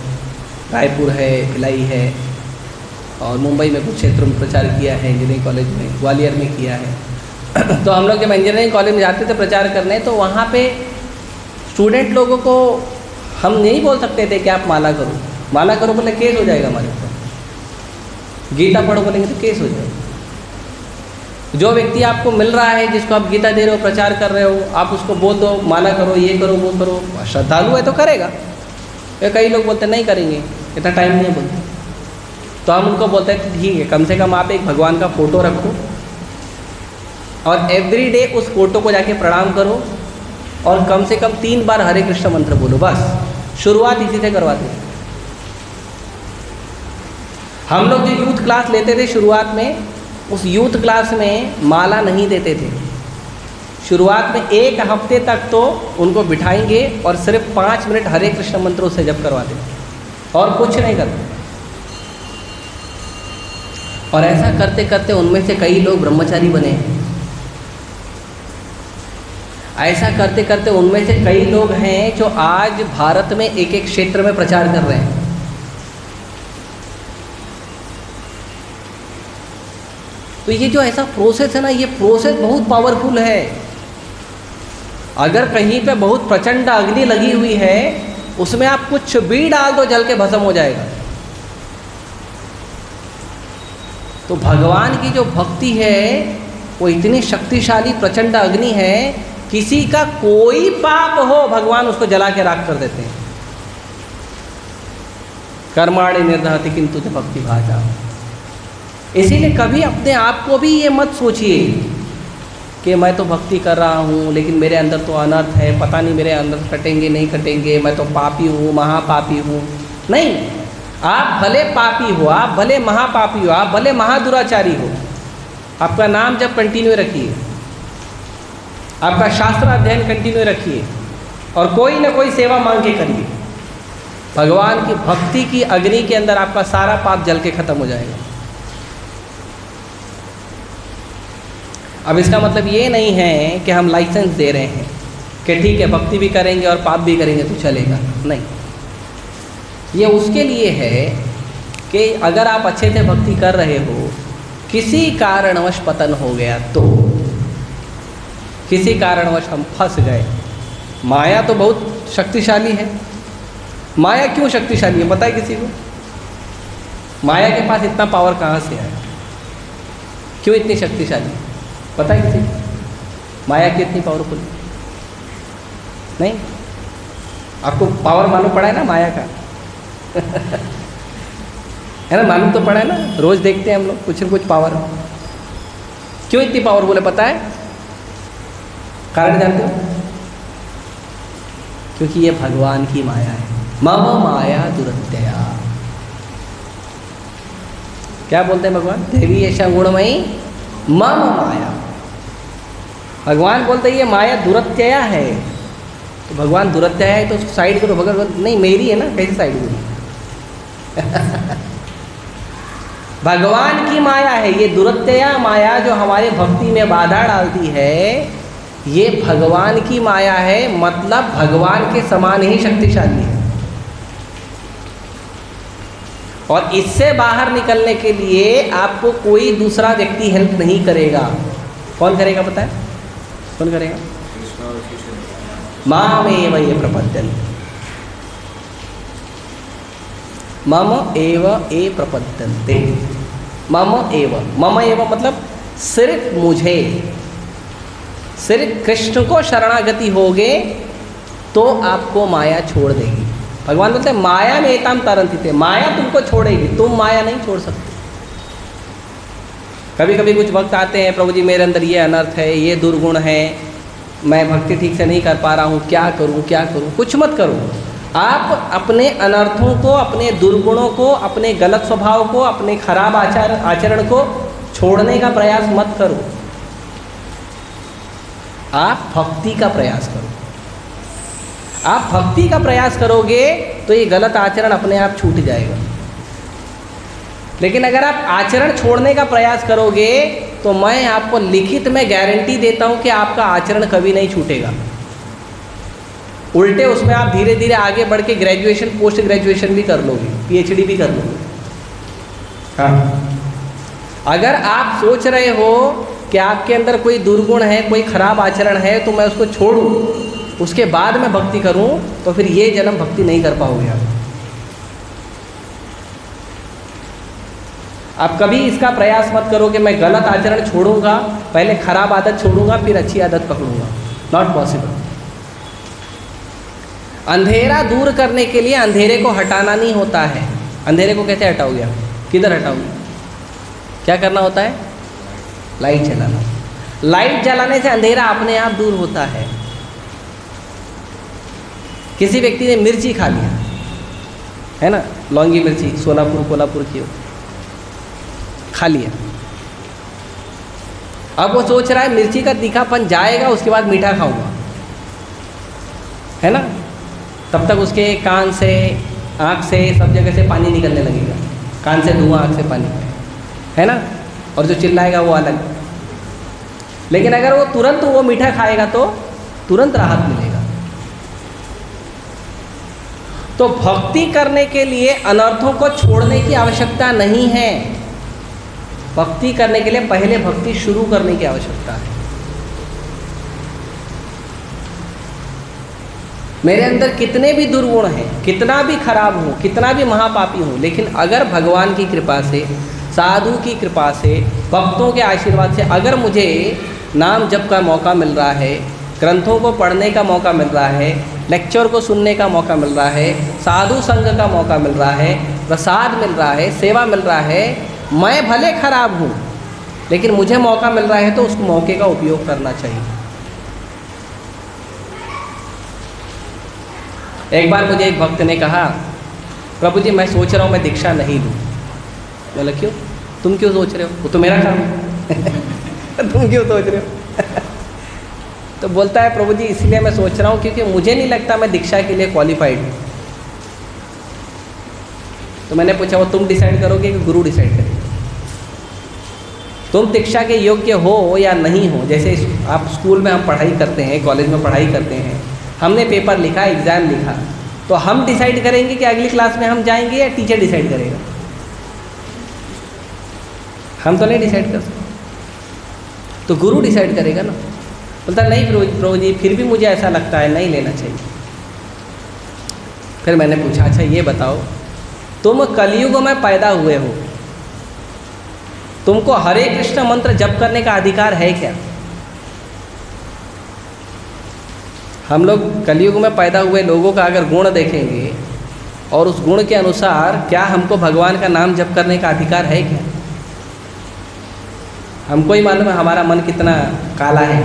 रायपुर है, भिलाई है, और मुंबई में कुछ क्षेत्रों में प्रचार किया है, इंजीनियरिंग कॉलेज में, ग्वालियर में किया है। तो हम लोग जब इंजीनियरिंग कॉलेज में जाते थे प्रचार करने, तो वहाँ पे स्टूडेंट लोगों को हम नहीं बोल सकते थे कि आप माला करो बोले केस हो जाएगा हमारे ऊपर, गीता पढ़ो बोलेंगे तो केस हो जाएगा। जो व्यक्ति आपको मिल रहा है, जिसको आप गीता दे रहे हो, प्रचार कर रहे हो, आप उसको बोल दो माला करो, ये करो वो करो, श्रद्धालु है तो करेगा। या कई लोग बोलते नहीं करेंगे, इतना टाइम नहीं बोलते, तो हम उनको बोलते हैं ठीक है, कम से कम आप एक भगवान का फ़ोटो रखो और एवरी डे उस फोटो को जाके प्रणाम करो और कम से कम 3 बार हरे कृष्ण मंत्र बोलो। बस शुरुआत इसी से करवाते हैं। हम लोग जो यूथ क्लास लेते थे शुरुआत में, उस यूथ क्लास में माला नहीं देते थे। शुरुआत में 1 हफ्ते तक तो उनको बिठाएंगे और सिर्फ 5 मिनट हरे कृष्ण मंत्रों से जप करवाते और कुछ नहीं करते। और ऐसा करते करते उनमें से कई लोग ब्रह्मचारी बने हैं। ऐसा करते करते उनमें से कई लोग हैं जो आज भारत में एक एक क्षेत्र में प्रचार कर रहे हैं। तो ये जो ऐसा प्रोसेस है ना, ये प्रोसेस बहुत पावरफुल है। अगर कहीं पे बहुत प्रचंड अग्नि लगी हुई है, उसमें आप कुछ भी डाल दो, जल के भस्म हो जाएगा। तो भगवान की जो भक्ति है वो इतनी शक्तिशाली प्रचंड अग्नि है, किसी का कोई पाप हो भगवान उसको जला के राख कर देते हैं। कर्माणि निर्दहति किंतु च भक्ति भाजा। इसीलिए कभी अपने आप को भी ये मत सोचिए कि मैं तो भक्ति कर रहा हूँ लेकिन मेरे अंदर तो अनर्थ है, पता नहीं मेरे अंदर कटेंगे नहीं कटेंगे, मैं तो पापी हूँ, महापापी हूँ। नहीं, आप भले पापी हो, आप भले महापापी हो, आप भले महादुराचारी हो, आपका नाम जब कंटिन्यू रखिए, आपका शास्त्र अध्ययन कंटिन्यू रखिए और कोई ना कोई सेवा मांग के करिए। भगवान की भक्ति की अग्नि के अंदर आपका सारा पाप जल के खत्म हो जाएगा। अब इसका मतलब ये नहीं है कि हम लाइसेंस दे रहे हैं कि ठीक है भक्ति भी करेंगे और पाप भी करेंगे तो चलेगा। नहीं, ये उसके लिए है कि अगर आप अच्छे से भक्ति कर रहे हो, किसी कारणवश पतन हो गया तो, किसी कारणवश हम फंस गए। माया तो बहुत शक्तिशाली है। माया क्यों शक्तिशाली है पता है किसी को? माया के पास इतना पावर कहाँ से आया? क्यों इतनी शक्तिशाली पता है किसी को? माया की इतनी पावरफुल नहीं? आपको पावर मालूम पड़ा है ना माया का? है ना, मालूम तो पड़ा है ना, रोज देखते हैं हम लोग कुछ न कुछ पावर। क्यों इतनी पावरफुल है पता है? कारण जानते हो? क्योंकि ये भगवान की माया है। मम माया दुरत्यया। क्या बोलते हैं भगवान? देवी ऐसा गुणमयी मम माया। भगवान बोलते हैं ये माया दुरत्यया है। तो भगवान दुरत्यया है तो उसको साइड करो। भगवान नहीं मेरी है ना, कैसे साइड करो? भगवान की माया है ये दुरत्यया माया, जो हमारे भक्ति में बाधा डालती है, ये भगवान की माया है। मतलब भगवान के समान ही शक्तिशाली है। और इससे बाहर निकलने के लिए आपको कोई दूसरा व्यक्ति हेल्प नहीं करेगा। कौन करेगा पता है? कौन करेगा? मामेव ये प्रपद्यन्ते। मम एव ए प्रपद्यन्ते। मम एव, मम एव मतलब सिर्फ मुझे, सिर्फ कृष्ण को शरणागति होगे तो आपको माया छोड़ देगी। भगवान बोलते हैं माया में एताम तरंती थे, माया तुमको छोड़ेगी, तुम माया नहीं छोड़ सकते। कभी कभी कुछ वक्त आते हैं, प्रभु जी मेरे अंदर ये अनर्थ है, ये दुर्गुण है, मैं भक्ति ठीक से नहीं कर पा रहा हूँ, क्या करूँ क्या करूँ। कुछ मत करो, आप अपने अनर्थों को, अपने दुर्गुणों को, अपने गलत स्वभाव को, अपने खराब आचरण को छोड़ने का प्रयास मत करो, आप भक्ति का प्रयास करो। आप भक्ति का प्रयास करोगे तो ये गलत आचरण अपने आप छूट जाएगा। लेकिन अगर आप आचरण छोड़ने का प्रयास करोगे तो मैं आपको लिखित में गारंटी देता हूं कि आपका आचरण कभी नहीं छूटेगा। उल्टे उसमें आप धीरे धीरे आगे बढ़ के ग्रेजुएशन, पोस्ट ग्रेजुएशन भी कर लोगे, पीएचडी भी कर लोगे। हाँ, अगर आप सोच रहे हो कि आपके अंदर कोई दुर्गुण है, कोई खराब आचरण है, तो मैं उसको छोड़ूं, उसके बाद मैं भक्ति करूं, तो फिर ये जन्म भक्ति नहीं कर पाओगे आप कभी इसका प्रयास मत करो कि मैं गलत आचरण छोड़ूंगा, पहले खराब आदत छोड़ूंगा फिर अच्छी आदत पकड़ूंगा। Not possible. अंधेरा दूर करने के लिए अंधेरे को हटाना नहीं होता है। अंधेरे को कैसे हटाओगे आप? किधर हटाओगे? क्या करना होता है? लाइट जलाना। लाइट जलाने से अंधेरा अपने आप दूर होता है। किसी व्यक्ति ने मिर्ची खा लिया है ना, लौंगी मिर्ची, सोलापुर कोल्हापुर की हो, खा लिया। अब वो सोच रहा है मिर्ची का तीखापन जाएगा, उसके बाद मीठा खाऊंगा, है ना। तब तक उसके कान से, आँख से, सब जगह से पानी निकलने लगेगा। कान से धुआं, आँख से पानी, है ना। और जो चिल्लाएगा वो अलग। लेकिन अगर वो तुरंत वो मीठा खाएगा तो तुरंत राहत मिलेगा। तो भक्ति करने के लिए अनर्थों को छोड़ने की आवश्यकता नहीं है। भक्ति करने के लिए पहले भक्ति शुरू करने की आवश्यकता है। मेरे अंदर कितने भी दुर्गुण हैं, कितना भी खराब हूँ, कितना भी महापापी हूँ, लेकिन अगर भगवान की कृपा से, साधु की कृपा से, भक्तों के आशीर्वाद से अगर मुझे नाम जप का मौका मिल रहा है, ग्रंथों को पढ़ने का मौका मिल रहा है, लेक्चर को सुनने का मौका मिल रहा है, साधु संग का मौका मिल रहा है, प्रसाद मिल रहा है, सेवा मिल रहा है, मैं भले खराब हूँ लेकिन मुझे मौका मिल रहा है तो उस मौके का उपयोग करना चाहिए। एक बार मुझे एक भक्त ने कहा, प्रभु जी मैं सोच रहा हूँ मैं दीक्षा नहीं लूँ। बोला क्यों? तुम क्यों सोच रहे हो? वो तो मेरा काम है तुम क्यों सोच रहे हो? तो बोलता है प्रभु जी इसलिए मैं सोच रहा हूँ क्योंकि मुझे नहीं लगता मैं दीक्षा के लिए क्वालिफाइड हूँ। तो मैंने पूछा वो तुम डिसाइड करोगे कि गुरु डिसाइड करेगा? तुम दीक्षा के योग्य हो या नहीं हो। जैसे आप स्कूल में हम पढ़ाई करते हैं, कॉलेज में पढ़ाई करते हैं, हमने पेपर लिखा, एग्ज़ाम लिखा, तो हम डिसाइड करेंगे कि अगली क्लास में हम जाएंगे या टीचर डिसाइड करेगा? हम तो नहीं डिसाइड कर सकते, तो गुरु डिसाइड करेगा ना। बोलता नहीं प्रभु जी फिर भी मुझे ऐसा लगता है नहीं लेना चाहिए। फिर मैंने पूछा अच्छा ये बताओ, तुम कलयुग में पैदा हुए हो, तुमको हरे कृष्ण मंत्र जप करने का अधिकार है क्या? हम लोग कलयुग में पैदा हुए लोगों का अगर गुण देखेंगे और उस गुण के अनुसार क्या हमको भगवान का नाम जप करने का अधिकार है क्या? हमको ही मालूम है हमारा मन कितना काला है,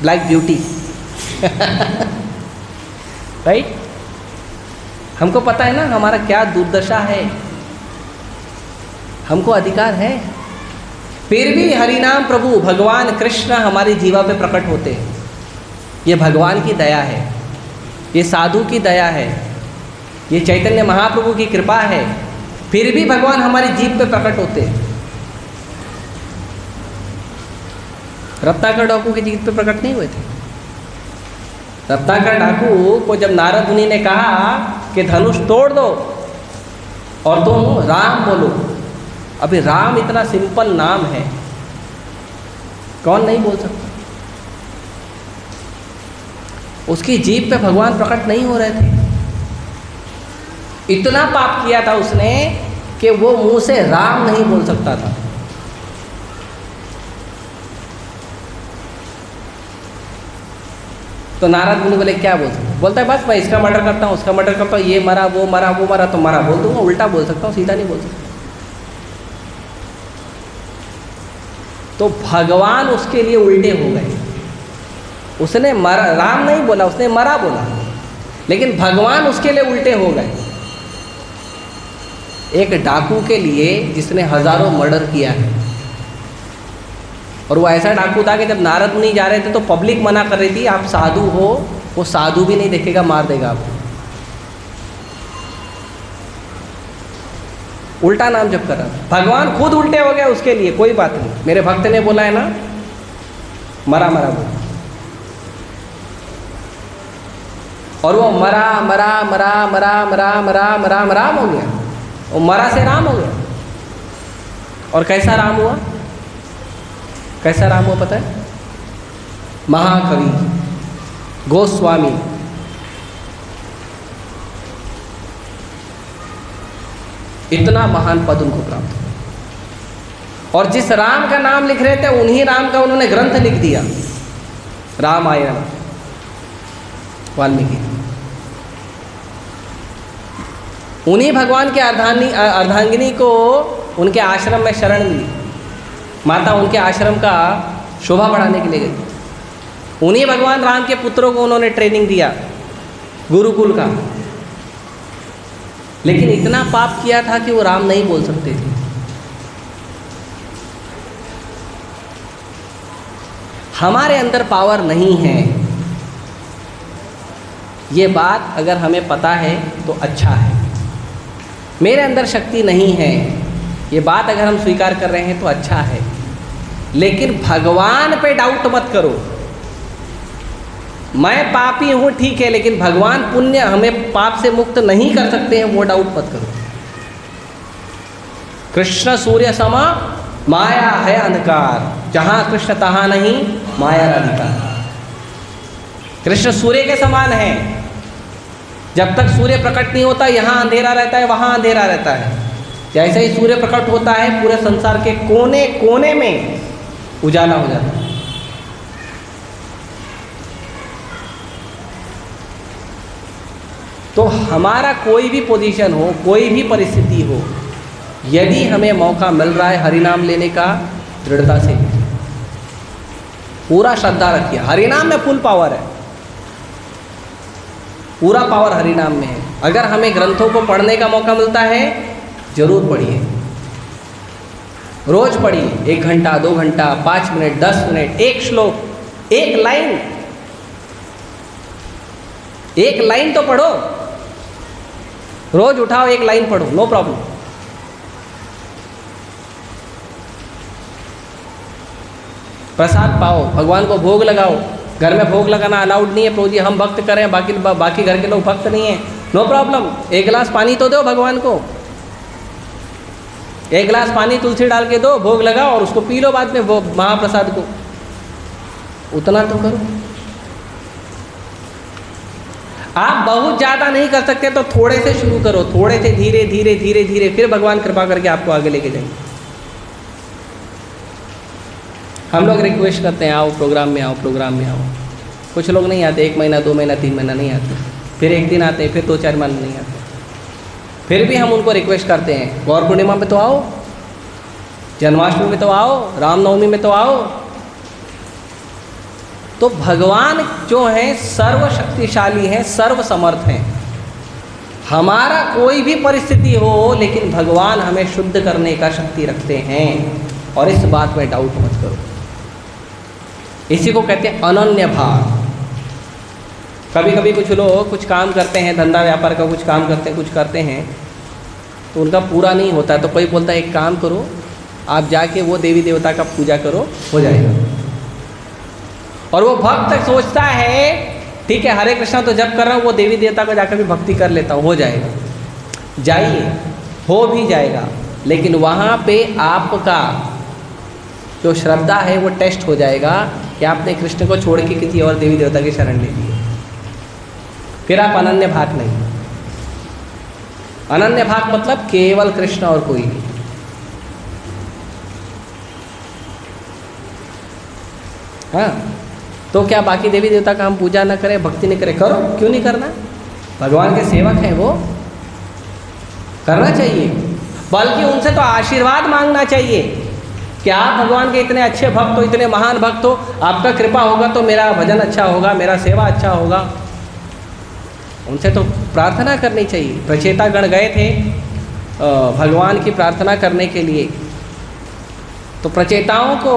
ब्लैक ब्यूटी राइट। हमको पता है ना हमारा क्या दुर्दशा है, हमको अधिकार है। फिर भी हरिनाम प्रभु भगवान कृष्ण हमारी जीवा पे प्रकट होते हैं। ये भगवान की दया है, ये साधु की दया है, ये चैतन्य महाप्रभु की कृपा है। फिर भी भगवान हमारी जीभ पे प्रकट होते हैं। रत्नाकर डाकू की जीभ पे प्रकट नहीं हुए थे। रत्नाकर डाकू को जब नारद मुनि ने कहा कि धनुष तोड़ दो और तुम राम बोलो, अभी राम इतना सिंपल नाम है, कौन नहीं बोल सकता? उसकी जीभ पे भगवान प्रकट नहीं हो रहे थे। इतना पाप किया था उसने कि वो मुंह से राम नहीं बोल सकता था। तो तो नारद मुनि बोले क्या बोल सकते? बोलता है बस मैं इसका मर्डर करता हूँ, उसका मर्डर करता हूँ, ये मरा वो मरा वो मरा तो मरा बोल दूंगा, उल्टा बोल सकता हूँ, सीधा नहीं बोल सकता। तो भगवान उसके लिए उल्टे हो गए। उसने मरा, राम नहीं बोला, उसने मरा बोला, लेकिन भगवान उसके लिए उल्टे हो गए। एक डाकू के लिए जिसने हजारों मर्डर किया है, और वो ऐसा डाकू था कि जब नारद मुनि जा रहे थे तो पब्लिक मना कर रही थी, आप साधु हो, वो साधु भी नहीं देखेगा, मार देगा आपको। उल्टा नाम जप कर रहा था, भगवान खुद उल्टे हो गया उसके लिए। कोई बात नहीं, मेरे भक्त ने बोला है ना, मरा मरा बोला, और वो मरा मरा मरा मरा मरा मरा मरा राम हो गया, वो मरा से राम हो गया। और कैसा राम हुआ? कैसा राम हुआ पता है? महाकवि गोस्वामी इतना महान पद उनको प्राप्त हुआ। और जिस राम का नाम लिख रहे थे उन्हीं राम का उन्होंने ग्रंथ लिख दिया, रामायण, वाल्मीकि। उन्हीं भगवान के अर्धांगिनी को उनके आश्रम में शरण मिली, माता उनके आश्रम का शोभा बढ़ाने के लिए गई। उन्हीं भगवान राम के पुत्रों को उन्होंने ट्रेनिंग दिया गुरुकुल का, लेकिन इतना पाप किया था कि वो राम नहीं बोल सकते थे। हमारे अंदर पावर नहीं है, ये बात अगर हमें पता है तो अच्छा है। मेरे अंदर शक्ति नहीं है, ये बात अगर हम स्वीकार कर रहे हैं तो अच्छा है, लेकिन भगवान पे डाउट मत करो। मैं पापी हूँ ठीक है, लेकिन भगवान पुण्य हमें पाप से मुक्त नहीं कर सकते हैं, वो डाउट मत करो। कृष्ण सूर्य समा माया है अंधकार, जहाँ कृष्ण तहाँ नहीं माया अधिकार। कृष्ण सूर्य के समान है, जब तक सूर्य प्रकट नहीं होता यहाँ अंधेरा रहता है, वहाँ अंधेरा रहता है। जैसे ही सूर्य प्रकट होता है पूरे संसार के कोने कोने में उजाला हो जाता है। तो हमारा कोई भी पोजीशन हो, कोई भी परिस्थिति हो, यदि हमें मौका मिल रहा है हरिनाम लेने का, दृढ़ता से पूरा श्रद्धा रखिए। हरिनाम में फुल पावर है, पूरा पावर हरिनाम में है। अगर हमें ग्रंथों को पढ़ने का मौका मिलता है जरूर पढ़िए, रोज पढ़िए, 1 घंटा 2 घंटा 5 मिनट 10 मिनट, एक श्लोक, एक लाइन तो पढ़ो, रोज उठाओ एक लाइन पढ़ो, नो प्रॉब्लम। प्रसाद पाओ, भगवान को भोग लगाओ। घर में भोग लगाना अलाउड नहीं है, प्रभु जी हम भक्त करें, बाकी घर के लोग भक्त नहीं है, नो प्रॉब्लम। 1 गिलास पानी तो दो भगवान को, 1 गिलास पानी तुलसी डाल के दो, भोग लगाओ और उसको पी लो बाद में वो महाप्रसाद को, उतना तो करो। आप बहुत ज़्यादा नहीं कर सकते तो थोड़े से शुरू करो, थोड़े से धीरे धीरे धीरे धीरे, फिर भगवान कृपा करके आपको आगे लेके जाएंगे। हम लोग रिक्वेस्ट करते हैं आओ प्रोग्राम में आओ, प्रोग्राम में आओ। कुछ लोग नहीं आते, 1 महीना 2 महीना 3 महीना नहीं आते, फिर 1 दिन आते हैं, फिर 2-4 महीने नहीं आते। फिर भी हम उनको रिक्वेस्ट करते हैं, गौर पूर्णिमा में तो आओ, जन्माष्टमी में तो आओ, रामनवमी में तो आओ। तो भगवान जो हैं सर्वशक्तिशाली हैं, सर्वसमर्थ हैं। हमारा कोई भी परिस्थिति हो, लेकिन भगवान हमें शुद्ध करने का शक्ति रखते हैं, और इस बात में डाउट मत करो। इसी को कहते हैं अनन्य भाव। कभी कभी कुछ लोग कुछ काम करते हैं, धंधा व्यापार का कुछ काम करते हैं, कुछ करते हैं तो उनका पूरा नहीं होता है, तो कोई बोलता है एक काम करो, आप जाके वो देवी देवता का पूजा करो, हो जाएगा। और वो भक्त सोचता है ठीक है हरे कृष्णा तो जब कर रहा हूँ, वो देवी देवता को जाकर भी भक्ति कर लेता हूँ, हो जाएगा। जाइए, हो भी जाएगा, लेकिन वहाँ पे आपका जो श्रद्धा है वो टेस्ट हो जाएगा कि आपने कृष्ण को छोड़ के किसी और देवी देवता की शरण ले ली है। फिर आप अनन्य भाग नहीं। अनन्य भाग मतलब केवल कृष्ण और कोई नहीं। हाँ, तो क्या बाकी देवी देवता का हम पूजा न करें, भक्ति नहीं करें? करो, क्यों नहीं करना? भगवान के सेवक हैं वो, करना चाहिए। बल्कि उनसे तो आशीर्वाद मांगना चाहिए कि आप भगवान के इतने अच्छे भक्त हो, इतने महान भक्त हो, आपका कृपा होगा तो मेरा भजन अच्छा होगा, मेरा सेवा अच्छा होगा। उनसे तो प्रार्थना करनी चाहिए। प्रचेता गण गए थे भगवान की प्रार्थना करने के लिए, तो प्रचेताओं को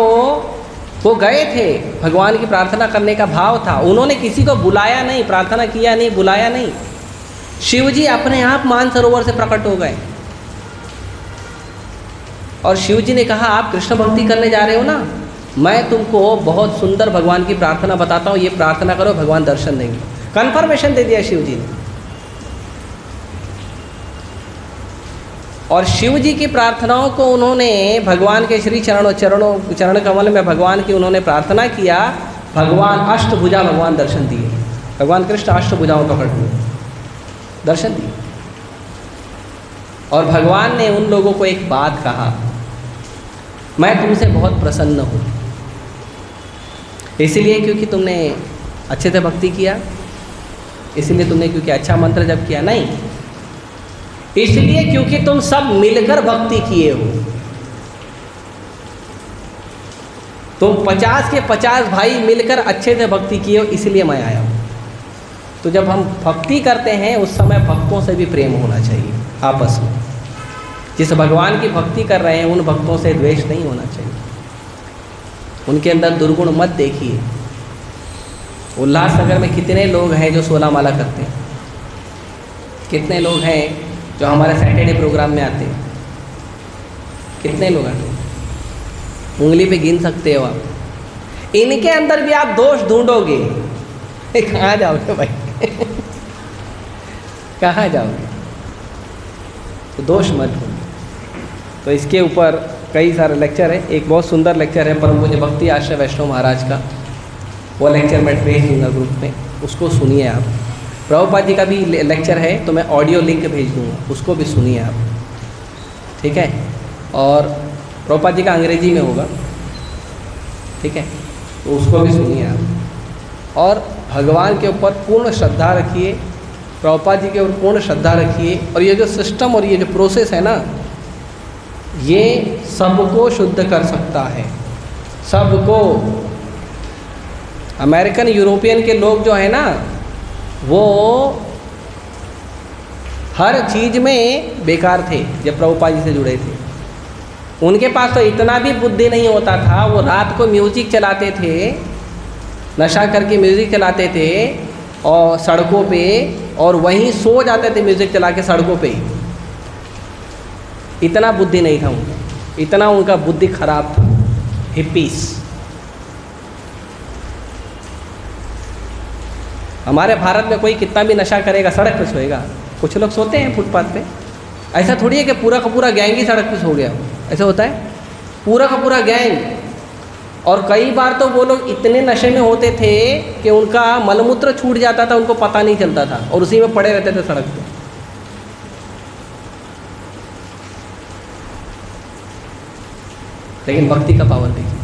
वो गए थे, भगवान की प्रार्थना करने का भाव था, उन्होंने किसी को बुलाया नहीं, प्रार्थना किया नहीं, बुलाया नहीं। शिव जी अपने आप मानसरोवर से प्रकट हो गए और शिव जी ने कहा आप कृष्ण भक्ति करने जा रहे हो ना, मैं तुमको बहुत सुंदर भगवान की प्रार्थना बताता हूँ, ये प्रार्थना करो, भगवान दर्शन देंगे। कन्फर्मेशन दे दिया शिव जी ने। और शिव जी की प्रार्थनाओं को उन्होंने भगवान के श्री चरण कमल में भगवान की उन्होंने प्रार्थना किया, भगवान अष्टभुजा भगवान दर्शन दिए। भगवान कृष्ण अष्टभुजाओं प्रकट हुए, दर्शन दिए। और भगवान ने उन लोगों को एक बात कहा, मैं तुमसे बहुत प्रसन्न हूँ, इसलिए क्योंकि तुमने अच्छे से भक्ति किया, इसलिए तुमने क्योंकि अच्छा मंत्र जप किया, नहीं, इसलिए क्योंकि तुम सब मिलकर भक्ति किए हो। तुम 50 के 50 भाई मिलकर अच्छे से भक्ति किए हो, इसलिए मैं आया हूँ। तो जब हम भक्ति करते हैं उस समय भक्तों से भी प्रेम होना चाहिए आपस में। जिस भगवान की भक्ति कर रहे हैं उन भक्तों से द्वेष नहीं होना चाहिए, उनके अंदर दुर्गुण मत देखिए। उल्लासनगर में कितने लोग हैं जो 16 माला करते हैं, कितने लोग हैं जो हमारे सैटरडे प्रोग्राम में आते हैं, कितने लोग आते हैं, उंगली पे गिन सकते हो आप। इनके अंदर भी आप दोष ढूंढोगे, कहाँ जाओगे भाई? कहाँ जाओगे? तो दोष मत ढूंढो। तो इसके ऊपर कई सारे लेक्चर है, एक बहुत सुंदर लेक्चर है परम पूज्य भक्ति आश्रय वैष्णव महाराज का, वो लेक्चर मैं भेज दूँगा ग्रुप में, उसको सुनिए आप। प्रभुपाद जी का भी लेक्चर है तो मैं ऑडियो लिंक भेज दूँगा, उसको भी सुनिए आप, ठीक है। और प्रभुपाद जी का अंग्रेजी में होगा, ठीक है, तो उसको भी सुनिए आप। और भगवान के ऊपर पूर्ण श्रद्धा रखिए, प्रभुपाद जी के ऊपर पूर्ण श्रद्धा रखिए। और ये जो सिस्टम और ये जो प्रोसेस है ना, ये सबको शुद्ध कर सकता है, सबको। अमेरिकन यूरोपियन के लोग जो है ना, वो हर चीज़ में बेकार थे जब प्रभुपाद जी से जुड़े थे। उनके पास तो इतना भी बुद्धि नहीं होता था, वो रात को म्यूजिक चलाते थे, नशा करके म्यूजिक चलाते थे और सड़कों पे, और वहीं सो जाते थे म्यूजिक चला के सड़कों पे ही। इतना बुद्धि नहीं था उनका, इतना उनका बुद्धि खराब था। हिप्पीस। हमारे भारत में कोई कितना भी नशा करेगा सड़क पे सोएगा, कुछ लोग सोते हैं फुटपाथ पे। ऐसा थोड़ी है कि पूरा का पूरा गैंग ही सड़क पे सो गया, ऐसा होता है? पूरा का पूरा गैंग। और कई बार तो वो लोग इतने नशे में होते थे कि उनका मलमूत्र छूट जाता था, उनको पता नहीं चलता था, और उसी में पड़े रहते थे सड़क पे। लेकिन भक्ति का पावर देखिए।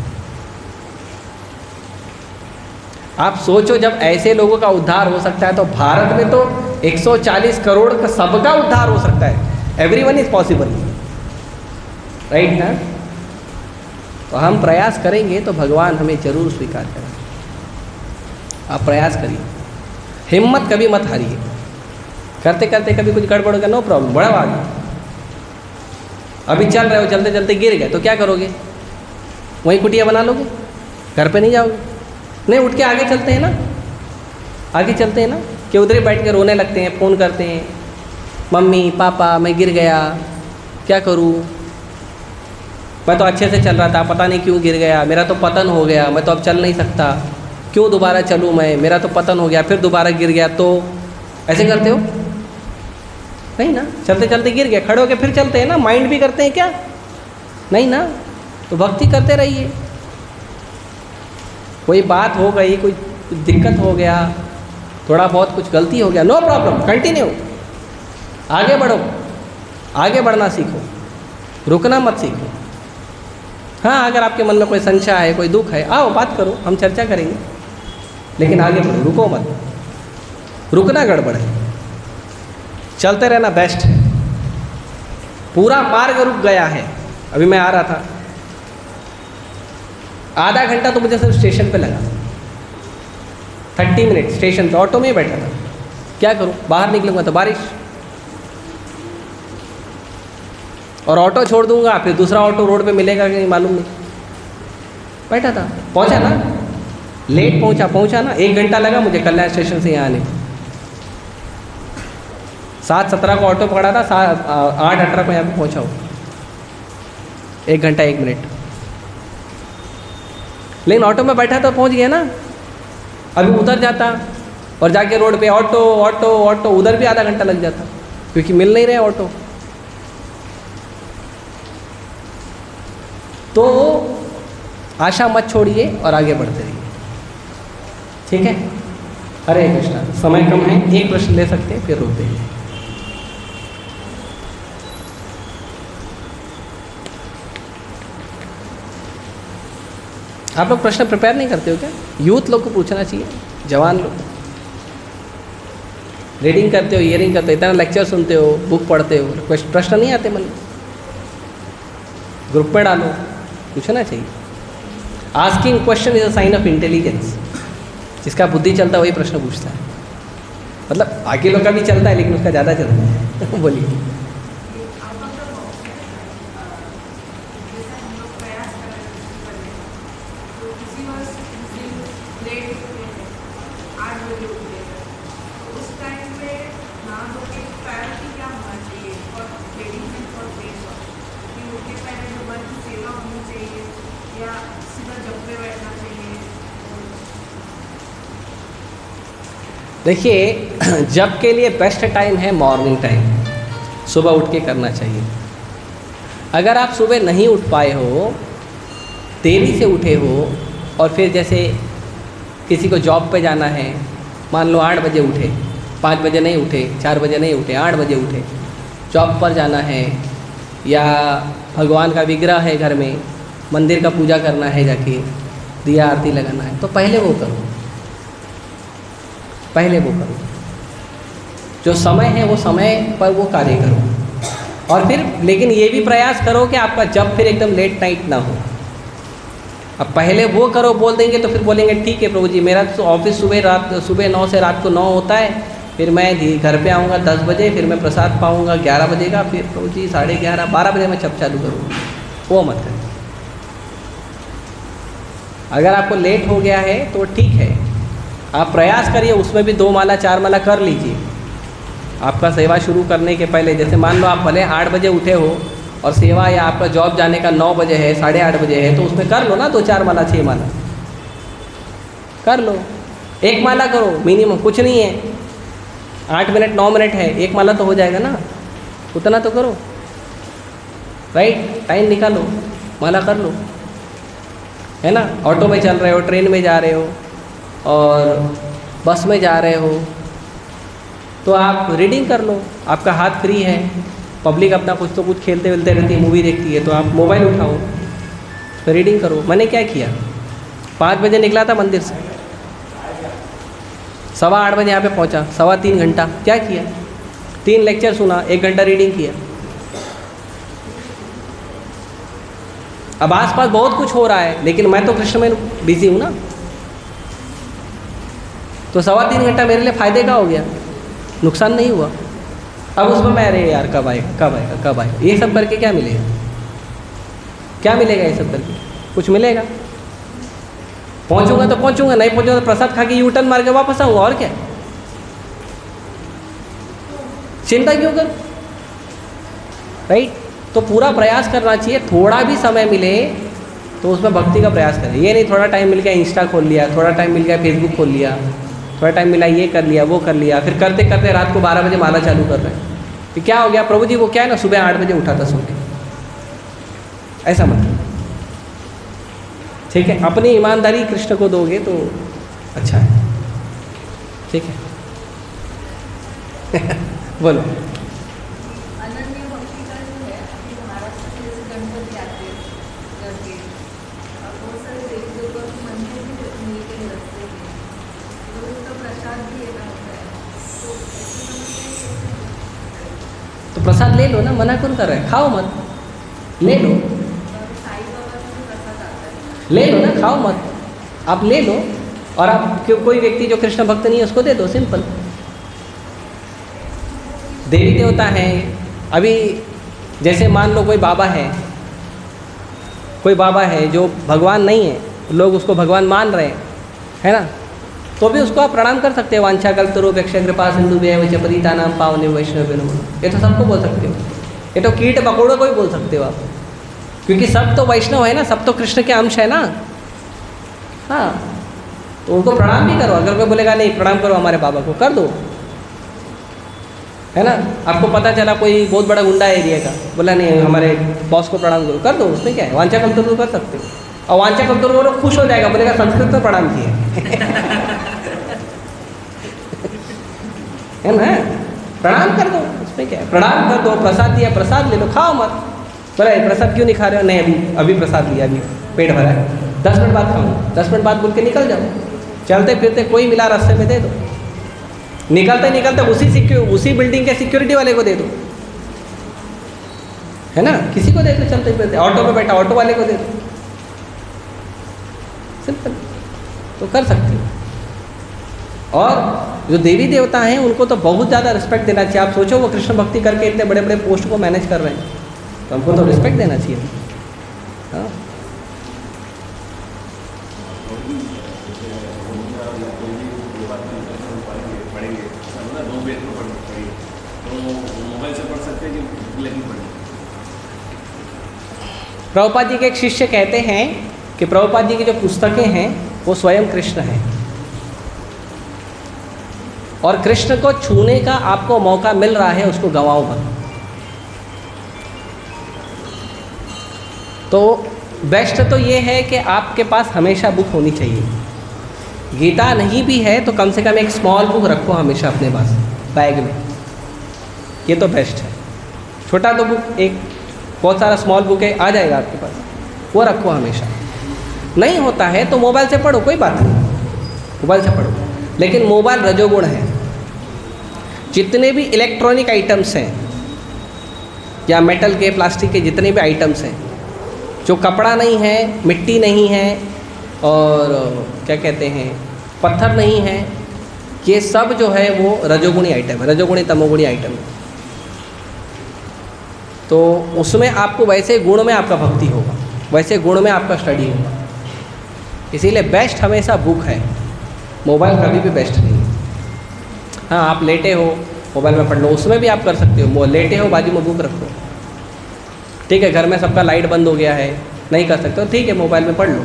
आप सोचो, जब ऐसे लोगों का उद्धार हो सकता है तो भारत में तो 140 करोड़ का सबका उद्धार हो सकता है। एवरीवन इज पॉसिबल, राइट ना? तो हम प्रयास करेंगे तो भगवान हमें जरूर स्वीकार करेंगे। आप प्रयास करिए, हिम्मत कभी मत हारिए। करते करते कभी कुछ गड़बड़ होगा, नो प्रॉब्लम, बढ़ाओ आगे। अभी चल रहे हो, चलते चलते गिर गए तो क्या करोगे? वहीं कुटिया बना लोगे, घर पे नहीं जाओगे? नहीं, उठ के आगे चलते हैं ना, आगे चलते हैं ना। कि उधर ही बैठ के रोने लगते हैं, फ़ोन करते हैं, मम्मी पापा मैं गिर गया, क्या करूँ, मैं तो अच्छे से चल रहा था, पता नहीं क्यों गिर गया, मेरा तो पतन हो गया, मैं तो अब चल नहीं सकता, क्यों दोबारा चलूँ मैं, मेरा तो पतन हो गया, फिर दोबारा गिर गया। तो ऐसे करते हो? नहीं ना, चलते चलते गिर गए, खड़े होके फिर चलते हैं ना। माइंड भी करते हैं क्या? नहीं ना। तो भक्ति करते रहिए। कोई बात हो गई, कोई दिक्कत हो गया, थोड़ा बहुत कुछ गलती हो गया, नो प्रॉब्लम, कंटिन्यू, आगे बढ़ो, आगे बढ़ना सीखो, रुकना मत सीखो। हाँ, अगर आपके मन में कोई संशय है, कोई दुख है, आओ बात करो, हम चर्चा करेंगे, लेकिन आगे बढ़ो, रुको मत। रुकना गड़बड़ है, चलते रहना बेस्ट है। पूरा मार्ग रुक गया है। अभी मैं आ रहा था, आधा घंटा तो मुझे सिर्फ स्टेशन पे लगा, 30 मिनट स्टेशन पे ऑटो में ही बैठा था। क्या करूं, बाहर निकलूंगा तो बारिश, और ऑटो छोड़ दूंगा फिर दूसरा ऑटो रोड पे मिलेगा कि नहीं मालूम नहीं। बैठा था, पहुंचा ना, लेट पहुंचा ना, 1 घंटा लगा मुझे कल्याण स्टेशन से यहाँ आने। 7:17 को ऑटो पकड़ा था, 8:18 को यहाँ पे पहुँचा हूँ। 1 घंटा 1 मिनट, लेकिन ऑटो में बैठा तो पहुँच गया ना। अभी उधर जाता और जाके रोड पे ऑटो ऑटो ऑटो, उधर भी आधा घंटा लग जाता क्योंकि मिल नहीं रहे ऑटो। तो आशा मत छोड़िए और आगे बढ़ते रहिए, ठीक है। हरे कृष्णा। समय कम है, एक प्रश्न ले सकते हैं फिर रोक देंगे। आप लोग प्रश्न प्रिपेयर नहीं करते हो क्या? यूथ लोग को पूछना चाहिए, जवान लोग। रीडिंग करते हो, हियरिंग करते हो, इतना लेक्चर सुनते हो, बुक पढ़ते हो, प्रश्न नहीं आते मन में? ग्रुप पे डालो, पूछना चाहिए। Asking question is a sign of intelligence. जिसका बुद्धि चलता है वही प्रश्न पूछता है। मतलब आगे लोग का भी चलता है लेकिन उसका ज़्यादा चलता है। बोलिए। देखिए, जब के लिए बेस्ट टाइम है मॉर्निंग टाइम, सुबह उठ के करना चाहिए। अगर आप सुबह नहीं उठ पाए हो, देरी से उठे हो, और फिर जैसे किसी को जॉब पे जाना है, मान लो 8 बजे उठे, 5 बजे नहीं उठे, 4 बजे नहीं उठे, 8 बजे उठे, जॉब पर जाना है, या भगवान का विग्रह है घर में, मंदिर का पूजा करना है, जाके दिया आरती लगाना है, तो पहले वो करो, पहले वो करो। जो समय है वो समय पर वो कार्य करो। और फिर लेकिन ये भी प्रयास करो कि आपका जब फिर एकदम लेट नाइट ना हो। अब पहले वो करो बोल देंगे तो फिर बोलेंगे ठीक है प्रभु जी, मेरा तो ऑफिस सुबह 9 से रात को 9 होता है, फिर मैं घर पे आऊँगा 10 बजे, फिर मैं प्रसाद पाऊँगा 11 बजे का, फिर प्रभु जी 11:30 12 बजे मैं जप चालू करूँगा। वो मत करें। अगर आपको लेट हो गया है तो ठीक है, आप प्रयास करिए, उसमें भी 2 माला 4 माला कर लीजिए। आपका सेवा शुरू करने के पहले, जैसे मान लो आप भले 8 बजे उठे हो और सेवा या आपका जॉब जाने का 9 बजे है, 8:30 बजे है, तो उसमें कर लो ना 2-4 माला 6 माला कर लो। 1 माला करो मिनिमम, कुछ नहीं है, 8 मिनट 9 मिनट है, 1 माला तो हो जाएगा ना, उतना तो करो, राइट। टाइम निकालो, माला कर लो, है ना। ऑटो में चल रहे हो, ट्रेन में जा रहे हो और बस में जा रहे हो तो आप रीडिंग कर लो, आपका हाथ फ्री है। पब्लिक अपना कुछ तो कुछ खेलते वेलते रहती है, मूवी देखती है, तो आप मोबाइल उठाओ तो रीडिंग करो। मैंने क्या किया, 5 बजे निकला था मंदिर से, 8:15 बजे यहाँ पे पहुँचा, 3.25 घंटा क्या किया, 3 लेक्चर सुना, 1 घंटा रीडिंग किया। अब आसपास बहुत कुछ हो रहा है लेकिन मैं तो कृष्ण में बिजी हूँ ना, तो 3.25 घंटा मेरे लिए फ़ायदे का हो गया, नुकसान नहीं हुआ। अब उसमें मैं अरे यार कब आएगा, ये सब करके क्या मिलेगा, क्या मिलेगा ये सब करके? कुछ मिलेगा? पहुंचूंगा तो पहुंचूंगा, नहीं पहुंचूंगा तो प्रसाद खा के यू टर्न मार के वापस आऊँगा, और क्या, चिंता क्यों कर, राइट। तो पूरा प्रयास करना चाहिए, थोड़ा भी समय मिले तो उसमें भक्ति का प्रयास करें। ये नहीं थोड़ा टाइम मिल गया इंस्टा खोल लिया, थोड़ा टाइम मिल गया फेसबुक खोल लिया, थोड़ा टाइम मिला ये कर लिया वो कर लिया, फिर करते करते रात को 12 बजे माला चालू कर रहे हैं। तो क्या हो गया प्रभु जी, वो क्या है ना, सुबह 8 बजे उठा था सो के, ऐसा मतलब, ठीक है। अपनी ईमानदारी कृष्ण को दोगे तो अच्छा है, ठीक है। बोलो। तो प्रसाद ले लो ना, मना कौन कर रहा है? खाओ मत, ले लो, ले लो ना, खाओ मत, आप ले लो। और आप कोई व्यक्ति जो कृष्ण भक्त नहीं है उसको दे दो, सिंपल। देवी देवता हैं, अभी जैसे मान लो कोई बाबा है, कोई बाबा है जो भगवान नहीं है, लोग उसको भगवान मान रहे हैं, है ना, तो भी उसको आप प्रणाम कर सकते हो। वांछा कल्पतरुभ्यश्च कृपा सिंधुभ्यैव च पतितानां पावनेभ्यो वैष्णवेभ्यो नमो नमः। ये तो सबको बोल सकते हो, ये तो कीट मकोड़ों को ही बोल सकते हो आप, क्योंकि सब तो वैष्णव है ना, सब तो कृष्ण के अंश है ना। हाँ, तो उनको प्रणाम भी करो। अगर कोई बोलेगा नहीं प्रणाम करो हमारे बाबा को, कर दो, है ना। आपको पता चला कोई बहुत बड़ा गुंडा है एरिया का, बोला नहीं हमारे बॉस को प्रणाम करो, कर दो, उसमें क्या है। वांछा कल्पतरु कर सकते हो, और वांछा कल्पतरु वो लोग खुश हो जाएगा, बोलेगा संस्कृत में प्रणाम किए है ना, प्रणाम कर दो, उसमें क्या है, प्रणाम कर दो। प्रसाद दिया, प्रसाद ले लो, खाओ मत। बोला प्रसाद क्यों नहीं खा रहे हो? नहीं अभी प्रसाद लिया, अभी पेट भरा है, 10 मिनट बाद खाऊंगा, 10 मिनट बाद बोल के निकल जाओ। चलते फिरते कोई मिला रास्ते में दे दो, निकलते निकलते उसी बिल्डिंग के सिक्योरिटी वाले को दे दो, है ना, किसी को दे दो। चलते फिरते ऑटो में बैठा ऑटो वाले को दे दो, सिंपल। तो कर सकते हो। और जो देवी देवता हैं उनको तो बहुत ज़्यादा रिस्पेक्ट देना चाहिए। आप सोचो वो कृष्ण भक्ति करके इतने बड़े बड़े पोस्ट को मैनेज कर रहे हैं, तो हमको तो रिस्पेक्ट देना चाहिए। हाँ, प्रभुपाद जी के एक शिष्य कहते हैं कि प्रभुपाद जी की जो पुस्तकें हैं वो स्वयं कृष्ण हैं, और कृष्ण को छूने का आपको मौका मिल रहा है, उसको गंवाओ मत। तो बेस्ट तो ये है कि आपके पास हमेशा बुक होनी चाहिए। गीता नहीं भी है तो कम से कम एक स्मॉल बुक रखो हमेशा अपने पास बैग में, ये तो बेस्ट है। छोटा तो बुक एक बहुत सारा स्मॉल बुक है, आ जाएगा आपके पास, वो रखो हमेशा। नहीं होता है तो मोबाइल से पढ़ो, कोई बात नहीं, मोबाइल से पढ़ो, लेकिन मोबाइल रजोगुण है। जितने भी इलेक्ट्रॉनिक आइटम्स हैं या मेटल के प्लास्टिक के जितने भी आइटम्स हैं, जो कपड़ा नहीं है, मिट्टी नहीं है, और क्या कहते हैं पत्थर नहीं है, ये सब जो है वो रजोगुणी आइटम है, रजोगुणी तमोगुणी आइटम है। तो उसमें आपको वैसे गुण में आपका भक्ति होगा, वैसे गुण में आपका स्टडी होगा। इसीलिए बेस्ट हमेशा बुक है, मोबाइल कभी भी बेस्ट नहीं है। हाँ, आप लेटे हो मोबाइल में पढ़ लो, उसमें भी आप कर सकते हो। लेटे हो बाजू में बुक रखो, ठीक है, घर में सबका लाइट बंद हो गया है, नहीं कर सकते हो, ठीक है, मोबाइल में पढ़ लो।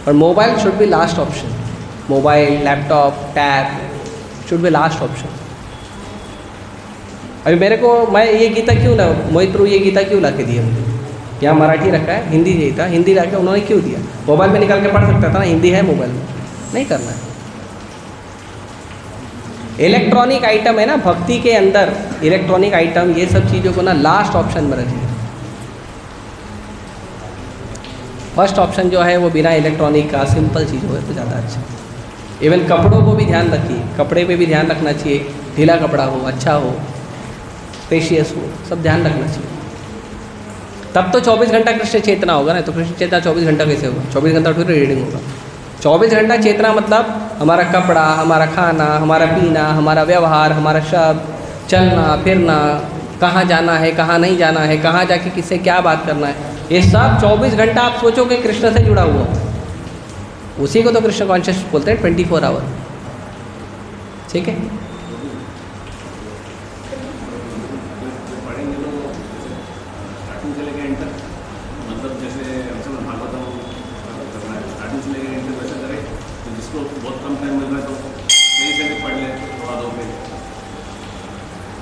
और mobile should be last option, mobile, laptop, tab should be last option. अभी मेरे को, मैं ये गीता क्यों ना, मोहित प्रभु ये गीता क्यों ला के दिया मुझे? यहाँ मराठी रखा है, हिंदी नहीं था, हिंदी ला के उन्होंने क्यों दिया? मोबाइल में निकाल के पढ़ सकता था ना, हिंदी है मोबाइल में, नहीं करना है। इलेक्ट्रॉनिक आइटम है ना भक्ति के अंदर, इलेक्ट्रॉनिक आइटम, ये सब चीज़ों को ना लास्ट ऑप्शन में रखिए। फर्स्ट ऑप्शन जो है वो बिना इलेक्ट्रॉनिक का सिंपल चीज़ हो तो ज़्यादा अच्छा। इवन कपड़ों को भी ध्यान रखिए, कपड़े पे भी ध्यान रखना चाहिए, ढीला कपड़ा हो, अच्छा हो, स्पेशियस हो, सब ध्यान रखना चाहिए। तब तो 24 घंटा कृष्ण चेतना होगा ना, तो कृष्ण चेतना 24 घंटा कैसे होगा? 24 घंटा फिर रीडिंग होगा। 24 घंटा चेतना मतलब हमारा कपड़ा, हमारा खाना, हमारा पीना, हमारा व्यवहार, हमारा शब्द, चलना फिरना, कहाँ जाना है, कहाँ नहीं जाना है, कहाँ जाके किससे क्या बात करना है, ये सब 24 घंटा आप सोचो कि कृष्ण से जुड़ा हुआ। उसी को तो कृष्ण कॉन्शियस बोलते हैं, 24 आवर। ठीक है,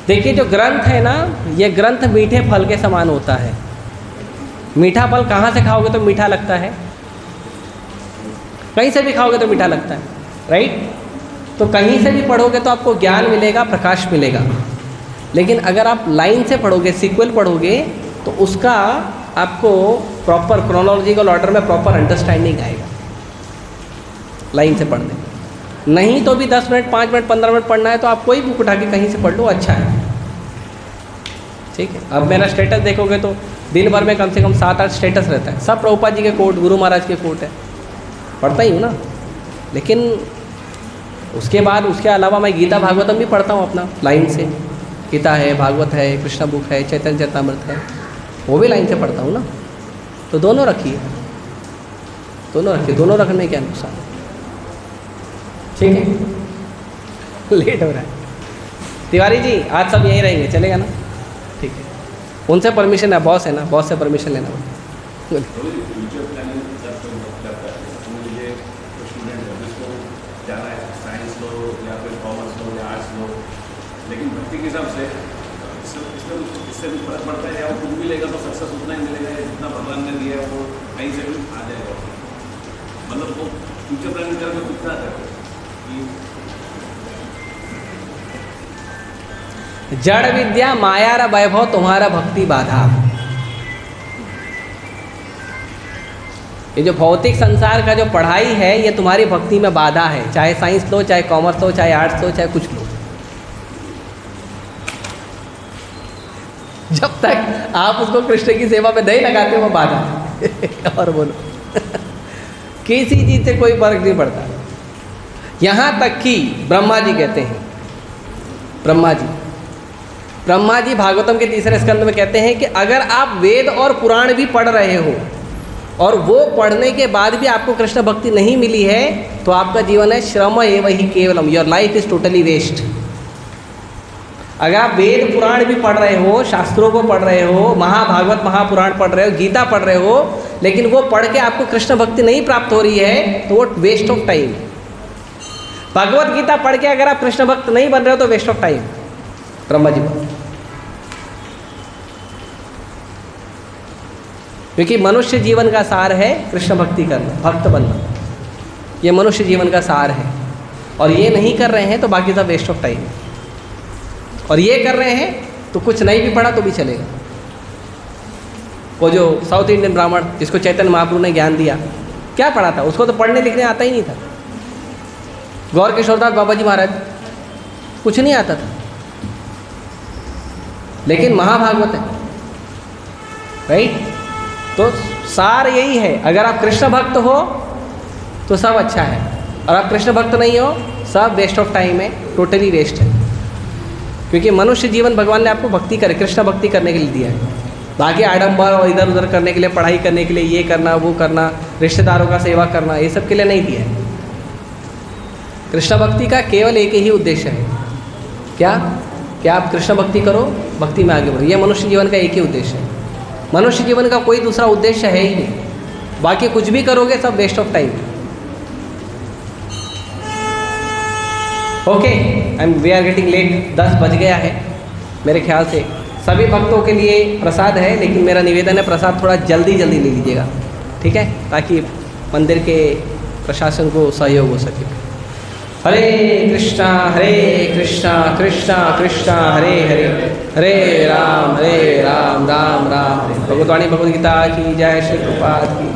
देखिए जो ग्रंथ है ना, ये ग्रंथ मीठे फल के समान होता है। मीठा फल कहाँ से खाओगे तो मीठा लगता है, कहीं से भी खाओगे तो मीठा लगता है, राइट? तो कहीं से भी पढ़ोगे तो आपको ज्ञान मिलेगा, प्रकाश मिलेगा। लेकिन अगर आप लाइन से पढ़ोगे, सीक्वल पढ़ोगे, तो उसका आपको प्रॉपर क्रोनोलॉजिकल ऑर्डर में प्रॉपर अंडरस्टैंडिंग आएगा लाइन से पढ़ने। नहीं तो भी 10 मिनट 5 मिनट 15 मिनट पढ़ना है तो आप कोई बुक उठा के कहीं से पढ़ लो, अच्छा है। ठीक है, अब मेरा स्टेटस देखोगे तो दिन भर में कम से कम 7-8 स्टेटस रहता है, सब प्रभुपाद जी के कोट, गुरु महाराज के कोट है, पढ़ता ही हूँ ना। लेकिन उसके बाद उसके अलावा मैं गीता भागवतम भी पढ़ता हूँ अपना लाइन से, गीता है, भागवत है, कृष्णा बुक है, चैतन्य चरितामृत है, वो भी लाइन से पढ़ता हूँ ना। तो दोनों रखिए, दोनों रखिए, दोनों रखने में क्या नुकसान है। ठीक है, लेट हो रहा है। तिवारी जी आज सब यहीं रहेंगे, चलेगा ना? ठीक है, उनसे परमिशन है, बॉस है ना, बॉस से परमिशन लेना पड़ेगा।
फ्यूचर प्लानिंग जब कोई करता है तो मुझे स्टूडेंट है जिसको जाना है साइंस लो या फिर कॉमर्स लो या आर्ट्स लो, लेकिन भक्ति के हिसाब से इससे भी फर्क पड़ता है या वो कुछ भी लेगा तो सक्सेस उतना ही मिलेगा, जितना भगवान ने दिया है वो कहीं से भी आ जाएगा। मतलब वो फ्यूचर प्लानिंग करके कितना है कि
जड़ विद्या मायारा वैभव तुम्हारा भक्ति बाधा। ये जो भौतिक संसार का जो पढ़ाई है ये तुम्हारी भक्ति में बाधा है, चाहे साइंस लो, चाहे कॉमर्स लो, चाहे आर्ट्स लो, चाहे कुछ लो। जब तक आप उसको कृष्ण की सेवा में नहीं लगाते वो बाधा है। और बोलो किसी चीज से कोई फर्क नहीं पड़ता। यहाँ तक कि ब्रह्मा जी कहते हैं, ब्रह्मा जी भागवतम के 3रे स्कंद में कहते हैं कि अगर आप वेद और पुराण भी पढ़ रहे हो और वो पढ़ने के बाद भी आपको कृष्ण भक्ति नहीं मिली है तो आपका जीवन है श्रम एव ही केवलम, your life is totally waste. अगर आप वेद पुराण भी पढ़ रहे हो, शास्त्रों को पढ़ रहे हो, महाभागवत महापुराण पढ़ रहे हो, गीता पढ़ रहे हो, लेकिन वो पढ़ के आपको कृष्ण भक्ति नहीं प्राप्त हो रही है तो वो waste of time. Bhagavad Gita पढ़ के अगर आप कृष्ण भक्त नहीं बन रहे हो तो waste of time. Brahma ji बोल, क्योंकि मनुष्य जीवन का सार है कृष्ण भक्ति करना, भक्त बनना, ये मनुष्य जीवन का सार है। और ये नहीं कर रहे हैं तो बाकी सब वेस्ट ऑफ टाइम। और ये कर रहे हैं तो कुछ नहीं भी पढ़ा तो भी चलेगा। वो जो साउथ इंडियन ब्राह्मण जिसको चैतन्य महाप्रभु ने ज्ञान दिया, क्या पढ़ा था? उसको तो पढ़ने लिखने आता ही नहीं था। गौर किशोरदास बाबा जी महाराज कुछ नहीं आता था, लेकिन महाभागवत है, राइट? तो सार यही है, अगर आप कृष्ण भक्त हो तो सब अच्छा है, और आप कृष्ण भक्त नहीं हो सब वेस्ट ऑफ टाइम है, टोटली वेस्ट है। क्योंकि मनुष्य जीवन भगवान ने आपको भक्ति करे, कृष्ण भक्ति करने के लिए दिया है। बाकी आडंबर और इधर उधर करने के लिए, पढ़ाई करने के लिए, ये करना वो करना, रिश्तेदारों का सेवा करना, ये सब के लिए नहीं दिया है। कृष्ण भक्ति का केवल एक ही उद्देश्य है, क्या? कि आप कृष्ण भक्ति करो, भक्ति में आगे बढ़ो। यह मनुष्य जीवन का एक ही उद्देश्य है। मनुष्य जीवन का कोई दूसरा उद्देश्य है ही नहीं। बाकी कुछ भी करोगे सब waste of time. Okay, we are getting late, 10 बज गया है मेरे ख्याल से। सभी भक्तों के लिए प्रसाद है, लेकिन मेरा निवेदन है प्रसाद थोड़ा जल्दी जल्दी ले लीजिएगा, ठीक है, ताकि मंदिर के प्रशासन को सहयोग हो सके। हरे कृष्णा कृष्णा कृष्णा हरे हरे, हरे राम राम राम हरे। भगवतवाणी भगवद गीता की जय, श्री प्रभुपाद की।